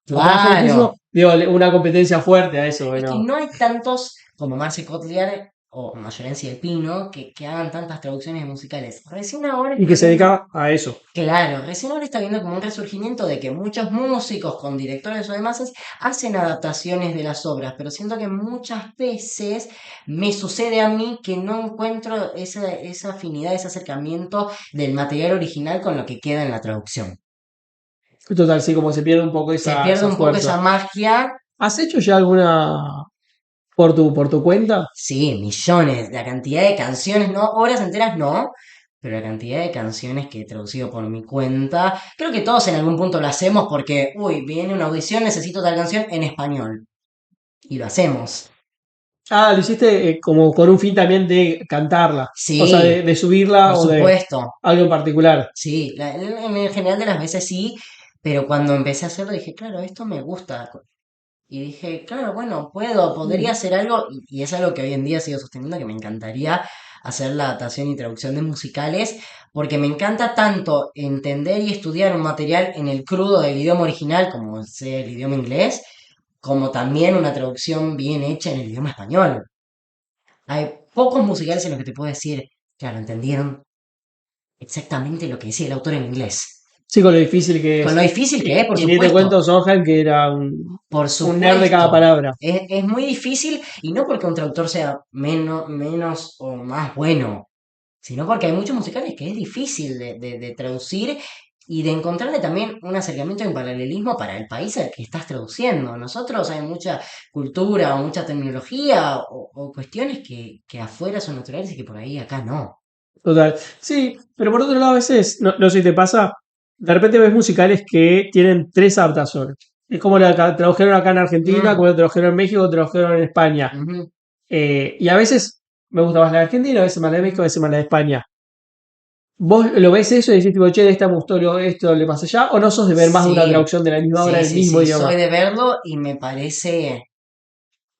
como hace Claro, muchísimo, digo, una competencia fuerte a eso, es que bueno. no hay tantos como Marce Cotliar o Mayorencia del Pino que hagan tantas traducciones musicales. Recién ahora Y que estoy se viendo, dedica a eso. claro, recién ahora está viendo como un resurgimiento de que muchos músicos con directores o demás hacen adaptaciones de las obras, pero siento que muchas veces me sucede a mí que no encuentro esa afinidad, ese acercamiento del material original con lo que queda en la traducción. Total, sí, como se pierde un poco Se pierde esa un poco fuerza. esa magia. ¿Has hecho ya alguna por tu cuenta? Sí, millones, la cantidad de canciones, no, horas enteras no, pero la cantidad de canciones que he traducido por mi cuenta, creo que todos en algún punto lo hacemos porque, viene una audición, necesito tal canción en español. Y lo hacemos. Ah, lo hiciste como con un fin también de cantarla, o sea, Sí, de por subirla o de supuesto. algo en particular. Sí, en el general de las veces sí, pero cuando empecé a hacerlo dije, claro, esto me gusta. Y dije, claro, bueno, podría Mm. hacer algo, y es algo que hoy en día sigo sosteniendo, que me encantaría hacer la adaptación y traducción de musicales, porque me encanta tanto entender y estudiar un material en el crudo del idioma original, como sea el idioma inglés, como también una traducción bien hecha en el idioma español. Hay pocos musicales en los que te puedo decir, claro, entendieron exactamente lo que decía el autor en inglés. Sí, con lo difícil que Con lo es. difícil que es, por Y ni te supuesto. cuento Sohan, que era Por un nerd de cada supuesto. palabra. Es muy difícil y no porque un traductor sea menos o más bueno, sino porque hay muchos musicales que es difícil de traducir y de encontrarle también un acercamiento en paralelismo para el país al que estás traduciendo. Nosotros hay mucha cultura o mucha tecnología o cuestiones que afuera son naturales y que por ahí acá no. Total. Sí, pero por otro lado, a veces, no sé si te pasa, de repente ves musicales que tienen tres adaptaciones. Es como la que tradujeron acá en Argentina, Mm, como la tradujeron en México, tradujeron en España. ujú. Y a veces me gusta más la de Argentina, a veces más la de México, a veces más la de España. ¿Vos lo ves eso y decís, tipo, che, de esta me gustó esto, le pasa allá? ¿O no sos de ver más de una Sí, traducción de la misma obra sí, del sí, mismo sí, idioma? soy de verlo y me parece,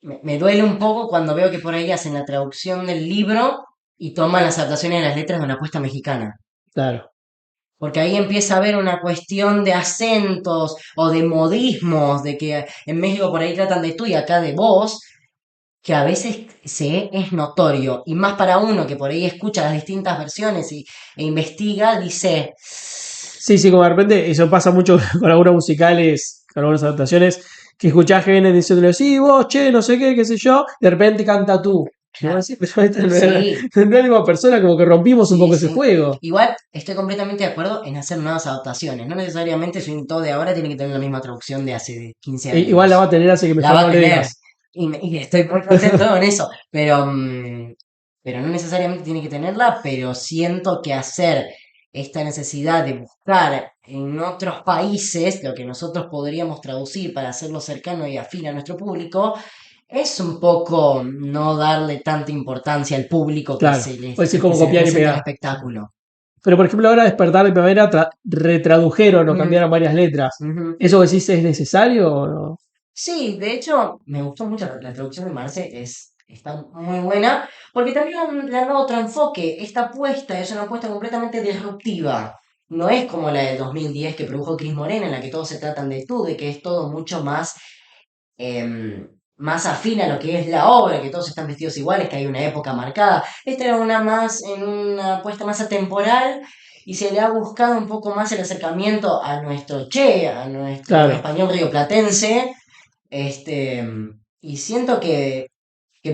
me duele un poco cuando veo que por ahí hacen la traducción del libro y toman las adaptaciones de las letras de una apuesta mexicana. Claro, Porque ahí empieza a haber una cuestión de acentos o de modismos, de que en México por ahí tratan de tú y acá de vos, que a veces es notorio. Y más para uno que por ahí escucha las distintas versiones e investiga, dice, sí, sí, como de repente eso pasa mucho con algunos musicales, con algunas adaptaciones, que escuchás que vienen diciendo, sí, vos, che, no sé qué, qué sé yo, de repente canta tú. Y vos decís, pero esta sí, no es la misma persona, como que rompimos un sí, poco ese sí. juego. Igual estoy completamente de acuerdo en hacer nuevas adaptaciones. No necesariamente su todo de ahora tiene que tener la misma traducción de hace 15 Igual la va años. a tener, así que La mejor va no a le tener. digas. Y estoy muy contento con eso. Pero no necesariamente tiene que tenerla, pero siento que hacer esta necesidad de buscar en otros países lo que nosotros podríamos traducir para hacerlo cercano y afín a nuestro público, es un poco no darle tanta importancia al público Claro, puede ser que como se le copiar y presenta el pegar. espectáculo. Pero por ejemplo, ahora Despertar de Primavera retradujeron o Mm, cambiaron varias letras. ujú. ¿Eso decís es necesario o no? Sí, de hecho, me gustó mucho la traducción de Marce, está muy buena, porque también le han dado otro enfoque. Esta apuesta es una apuesta completamente disruptiva. No es como la del 2010 que produjo Cris Morena, en la que todos se tratan de tú, de que es todo mucho más, más afín a lo que es la obra, que todos están vestidos iguales, que hay una época marcada. Esta era una más, en una apuesta más atemporal, y se le ha buscado un poco más el acercamiento a nuestro Che, a nuestro Claro, español rioplatense y siento que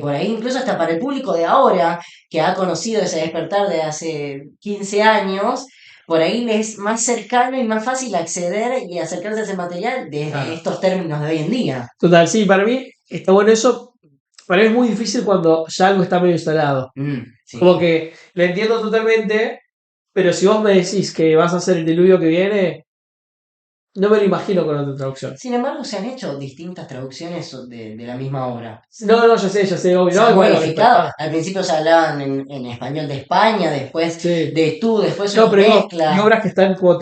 por ahí, incluso hasta para el público de ahora, que ha conocido ese despertar de hace 15 años, por ahí le es más cercano y más fácil acceder y acercarse a ese material desde claro. estos términos de hoy en día. Total, sí, para mí está bueno eso. Para mí es muy difícil cuando ya algo está medio instalado. Como Sí. que lo entiendo totalmente, pero si vos me decís que vas a hacer el diluvio que viene, no me lo imagino con otra traducción. Sin embargo, se han hecho distintas traducciones de la misma obra. No, no, ya sé, obvio, Se no, y han bueno, modificado. despertar. Al principio se hablaban en español de España, después Sí. de tú, después No, una pero digo, hay mezcla. obras que están como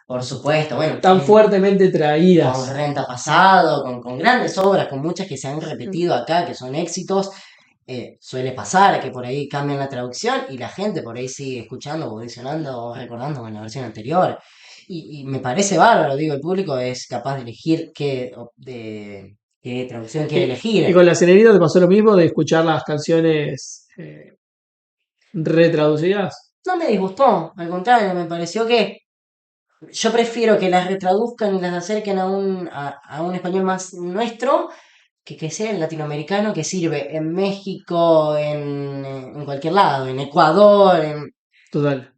Por supuesto, bueno, tan fuertemente con traídas. Renta Pasado, con grandes obras, con muchas que se han repetido acá, que son éxitos, suele pasar que por ahí cambian la traducción y la gente por ahí sigue escuchando, audicionando o recordando con la versión anterior. Y me parece bárbaro, digo, el público es capaz de elegir qué traducción quiere Y elegir. con la Sirenita te pasó lo mismo de escuchar las canciones retraducidas. No me disgustó, al contrario, me pareció que yo prefiero que las retraduzcan y las acerquen a un español más nuestro que sea el latinoamericano que sirve en México, en cualquier lado, en Ecuador. Total.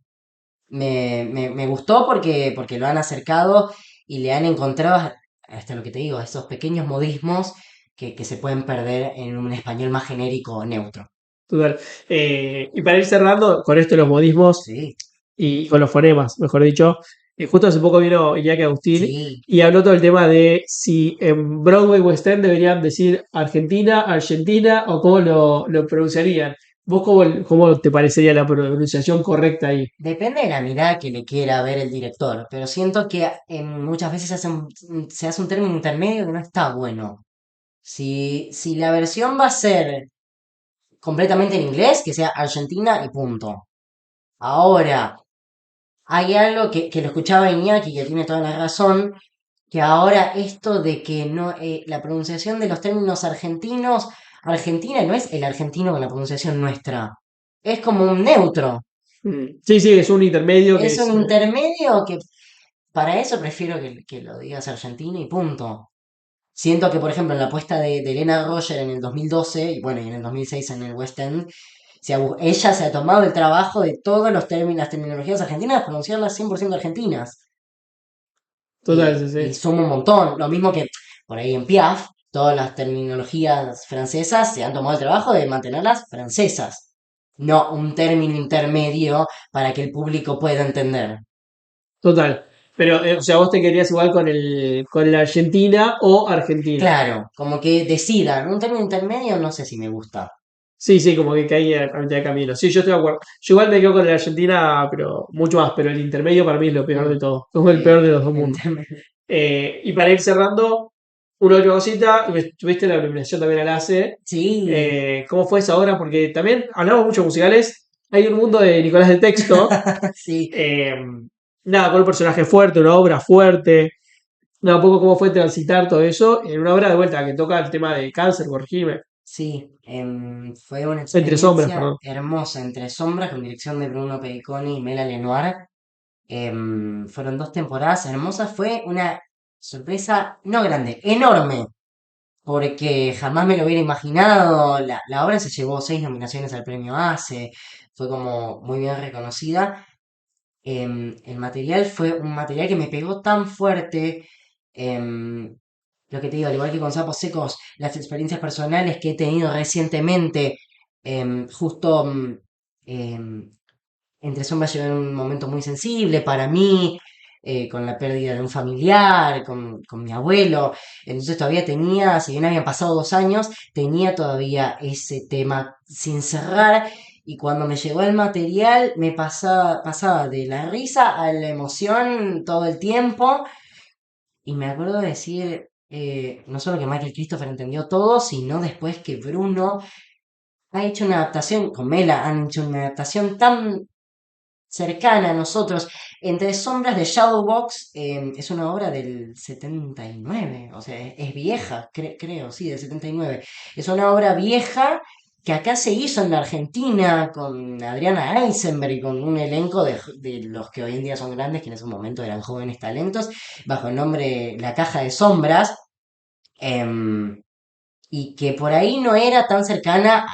Me gustó porque lo han acercado y le han encontrado, hasta lo que te digo, esos pequeños modismos que se pueden perder en un español más genérico o neutro. Total. Y para ir cerrando con esto de los modismos Sí, y con los fonemas, mejor dicho, justo hace poco vino Iñaki Agustín sí. y habló todo el tema de si en Broadway West End deberían decir Argentina, Argentina o cómo lo pronunciarían. ¿Vos cómo te parecería la pronunciación correcta ahí? Depende de la mirada que le quiera ver el director, pero siento que muchas veces se hace un término intermedio que no está bueno. Si la versión va a ser completamente en inglés, que sea Argentina y punto. Ahora, hay algo que lo escuchaba Iñaki, que tiene toda la razón, que ahora esto de que no, la pronunciación de los términos argentinos, Argentina no es el argentino con la pronunciación nuestra, es como un neutro, Sí, sí, es un intermedio que es un es. intermedio que para eso prefiero que lo digas Argentina y punto. Siento que, por ejemplo, en la apuesta de Elena Roger en el 2012, y bueno, y en el 2006 en el West End, ella se ha tomado el trabajo de todos los términos, las terminologías argentinas, pronunciarlas 100% argentinas. Total, sí, Y sí. suma un montón. Lo mismo que por ahí en Piaf, todas las terminologías francesas se han tomado el trabajo de mantenerlas francesas. No un término intermedio para que el público pueda entender. Total. Pero, o sea, vos te querías igual con la Argentina o Argentina. Claro, como que decidan. Un término intermedio no sé si me gusta. Sí, sí, como que caí a mitad de camino. Sí, yo estoy de acuerdo. Yo igual me quedo con la Argentina, pero mucho más. Pero el intermedio para mí es lo peor Mm, de todo. Es el peor de los dos el mundos. intermedio. Y para ir cerrando, una última cosita. Tuviste la nominación también al ACE. Sí, ¿Cómo fue esa obra? Porque también hablamos mucho de musicales. Hay un mundo de Nicolás del Texto. sí, eh, Nada, con un personaje fuerte, una obra fuerte. Nada, un poco cómo fue transitar todo eso en una obra de vuelta que toca el tema de cáncer, corregime. sí. Fue una Entre sombras, experiencia perdón. hermosa entre sombras con dirección de Bruno Peiconi y Mela Lenoir. Fueron 2 temporadas hermosas. Fue una sorpresa no grande, enorme, porque jamás me lo hubiera imaginado. La obra se llevó 6 nominaciones al premio ACE, fue como muy bien reconocida. El material fue un material que me pegó tan fuerte. em, lo que te digo, al igual que con Sapos Secos, las experiencias personales que he tenido recientemente, justo em, entre Sombras llevé un momento muy sensible para mí, con la pérdida de un familiar, con mi abuelo. Entonces todavía tenía, si bien habían pasado 2 años, tenía todavía ese tema sin cerrar. Y cuando me llegó el material, pasaba de la risa a la emoción todo el tiempo. Y me acuerdo de decir, no solo que Michael Christopher entendió todo, sino después que Bruno ha hecho una adaptación, con Mela han hecho una adaptación tan cercana a nosotros. Entre sombras de Shadowbox, es una obra del 79, o sea, es vieja, creo, sí, del 79. Es una obra vieja que acá se hizo en la Argentina con Adriana Eisenberg y con un elenco de los que hoy en día son grandes, que en ese momento eran jóvenes talentos, bajo el nombre La Caja de Sombras. em, y que por ahí no era tan cercana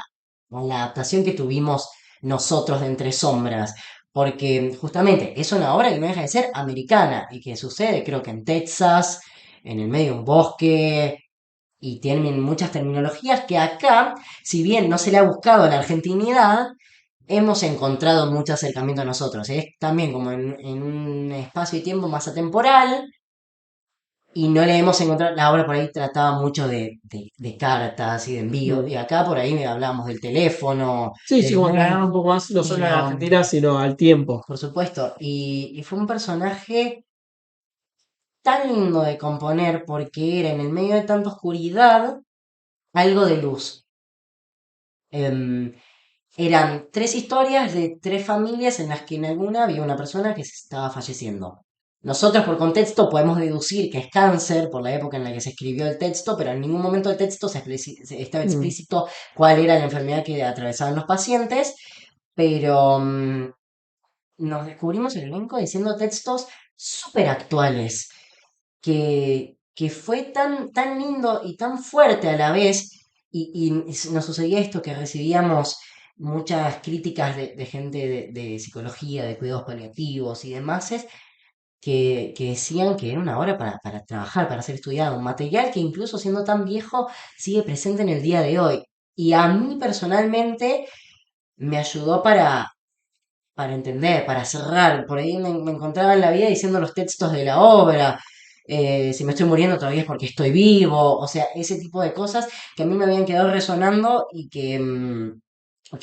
a la adaptación que tuvimos nosotros de Entre Sombras, porque justamente es una obra que no deja de ser americana y que sucede creo que en Texas, en el medio de un bosque, y tienen muchas terminologías que acá, si bien no se le ha buscado la argentinidad, hemos encontrado mucho acercamiento a nosotros. Es también como en un espacio y tiempo más atemporal, y no le hemos encontrado, la obra por ahí trataba mucho de cartas y de envíos, y Mm. acá por ahí hablábamos del teléfono, Sí, sí, del como mail, aclarar un poco más, no solo a la pero Argentina, sino al tiempo. por supuesto, y fue un personaje tan lindo de componer porque era en el medio de tanta oscuridad algo de luz. Em, Eran 3 historias de 3 familias en las que en alguna había una persona que se estaba falleciendo. Nosotros por contexto podemos deducir que es cáncer por la época en la que se escribió el texto, pero en ningún momento del texto estaba Mm. explícito cuál era la enfermedad que atravesaban los pacientes, pero nos descubrimos el elenco diciendo textos súper actuales, que fue tan lindo y tan fuerte a la vez, y nos sucedía esto, que recibíamos muchas críticas de gente de psicología, de cuidados paliativos y demás, que decían que era una hora para trabajar, para ser estudiado, un material que incluso siendo tan viejo sigue presente en el día de hoy. Y a mí personalmente me ayudó para entender, para cerrar. Por ahí me encontraba en la vida diciendo los textos de la obra. Si me estoy muriendo todavía es porque estoy vivo. O sea, ese tipo de cosas que a mí me habían quedado resonando y que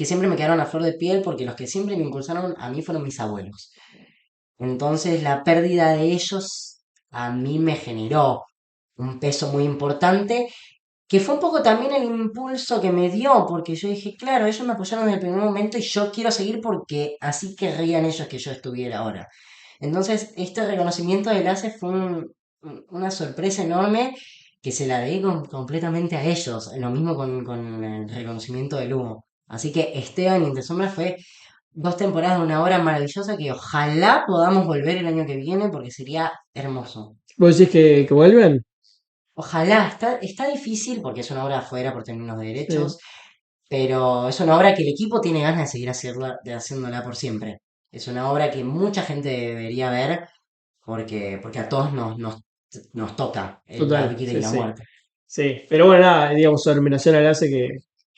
siempre me quedaron a flor de piel porque los que siempre me impulsaron a mí fueron mis abuelos. Entonces la pérdida de ellos a mí me generó un peso muy importante, que fue un poco también el impulso que me dio, porque yo dije, claro, ellos me apoyaron en el primer momento y yo quiero seguir porque así querrían ellos que yo estuviera ahora. Entonces, este reconocimiento del ACE fue una sorpresa enorme que se la dedico completamente a ellos. Lo mismo con el reconocimiento del humo. Así que Esteban y Entre Sombras fue 2 temporadas de una obra maravillosa que ojalá podamos volver el año que viene porque sería hermoso. ¿Vos decís que vuelven? Ojalá, está difícil porque es una obra afuera por términos de Sí, derechos, pero es una obra que el equipo tiene ganas de seguir haciéndola por siempre. Es una obra que mucha gente debería ver porque a todos nos toca la total, vida y sí, la sí. muerte. Sí, pero bueno, nada, digamos, su terminación al hace que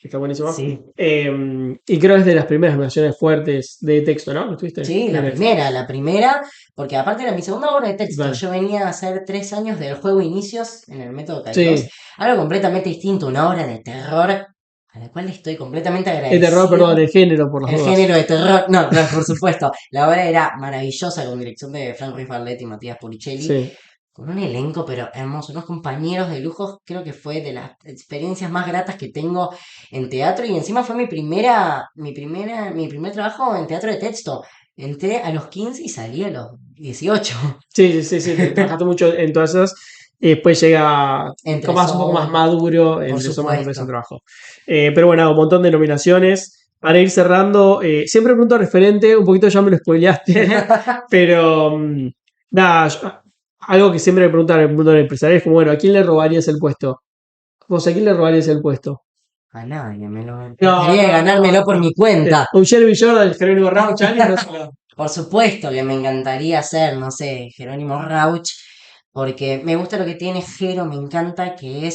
está buenísima. Sí, Y creo que es de las primeras animaciones fuertes de texto, ¿no? ¿No estuviste? sí, la primera, porque aparte era mi segunda obra de texto. Total. Yo venía a hacer 3 años del juego Inicios en el método Kairos, Sí, algo completamente distinto, una obra de terror a la cual estoy completamente el terror, perdón, agradecido. el género, por las El dudas. género de terror, no, no, por supuesto. La obra era maravillosa con dirección de Frank Ruiz Barlett y Matías Puricelli, Sí. con un elenco pero hermoso, unos compañeros de lujo, creo que fue de las experiencias más gratas que tengo en teatro y encima fue mi primer trabajo en teatro de texto. Entré a los 15 y salí a los 18. Sí, sí, sí, sí, trabajaste mucho en todas esas. Y después llega Entre capaz un poco más sombras, maduro, por entre sombras me parece un supuesto. trabajo. Pero bueno, un montón de nominaciones. Para ir cerrando, siempre pregunto referente, un poquito ya me lo spoileaste, pero nada, algo que siempre me preguntan en el mundo del empresarial es como, bueno, ¿a quién le robarías el puesto? Vos, ¿a quién le robarías el puesto? A nadie, No, trataría de no, no, ganármelo por no. mi cuenta. Un Jeremy Jordan, el Jerónimo Rauch, alguien no se lo- Por supuesto que me encantaría ser, no sé, Jerónimo Rauch, porque me gusta lo que tiene Jero, me encanta que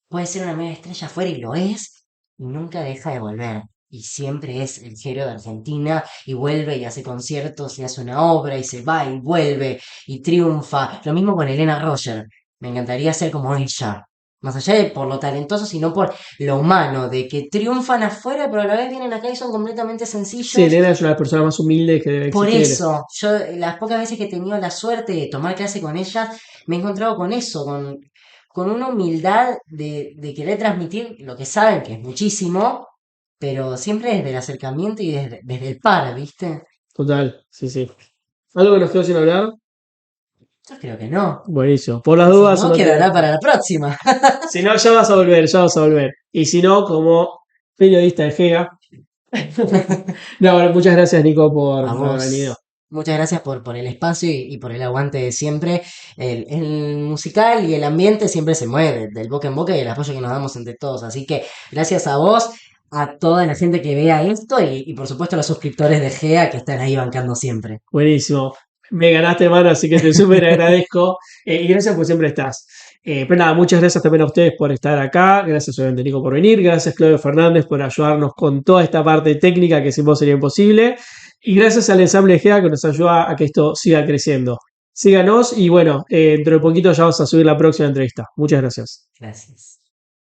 puede ser una mega estrella afuera y lo es, y nunca deja de volver. Y siempre es el Jero de Argentina, y vuelve y hace conciertos, y hace una obra, y se va y vuelve, y triunfa. Lo mismo con Elena Roger. Me encantaría ser como ella. Más allá de por lo talentoso, sino por lo humano, de que triunfan afuera, pero a la vez vienen acá y son completamente Sí, sencillos. Elena es una de las personas más humildes que debe Por existir. eso, yo las pocas veces que he tenido la suerte de tomar clase con ellas, me he encontrado con eso, con una humildad de querer transmitir lo que saben, que es muchísimo, pero siempre desde el acercamiento y desde el par, ¿viste? Total, sí, sí. ¿Algo que nos quedó sin hablar? Yo creo que no. Buenísimo. Por las Y si dudas, no, no quedará te... para la próxima. Si no, ya vas a volver, ya vas a volver. Y si no, como periodista de GEA. No, bueno, muchas gracias, Nico, A por haber venido. vos. Muchas gracias por el espacio y por el aguante de siempre. El musical y el ambiente siempre se mueve, del boca en boca y el apoyo que nos damos entre todos. Así que gracias a vos, a toda la gente que vea esto y por supuesto a los suscriptores de GEA que están ahí bancando siempre. Buenísimo. Me ganaste, mano, así que te súper agradezco. Y gracias por siempre estás. Pero nada, muchas gracias también a ustedes por estar acá. Gracias, obviamente, Nico, por venir. Gracias, Claudio Fernández, por ayudarnos con toda esta parte técnica que sin vos sería imposible. Y gracias al ensamble GEA que nos ayuda a que esto siga creciendo. Síganos y bueno, dentro de poquito ya vamos a subir la próxima entrevista. Muchas gracias. Gracias.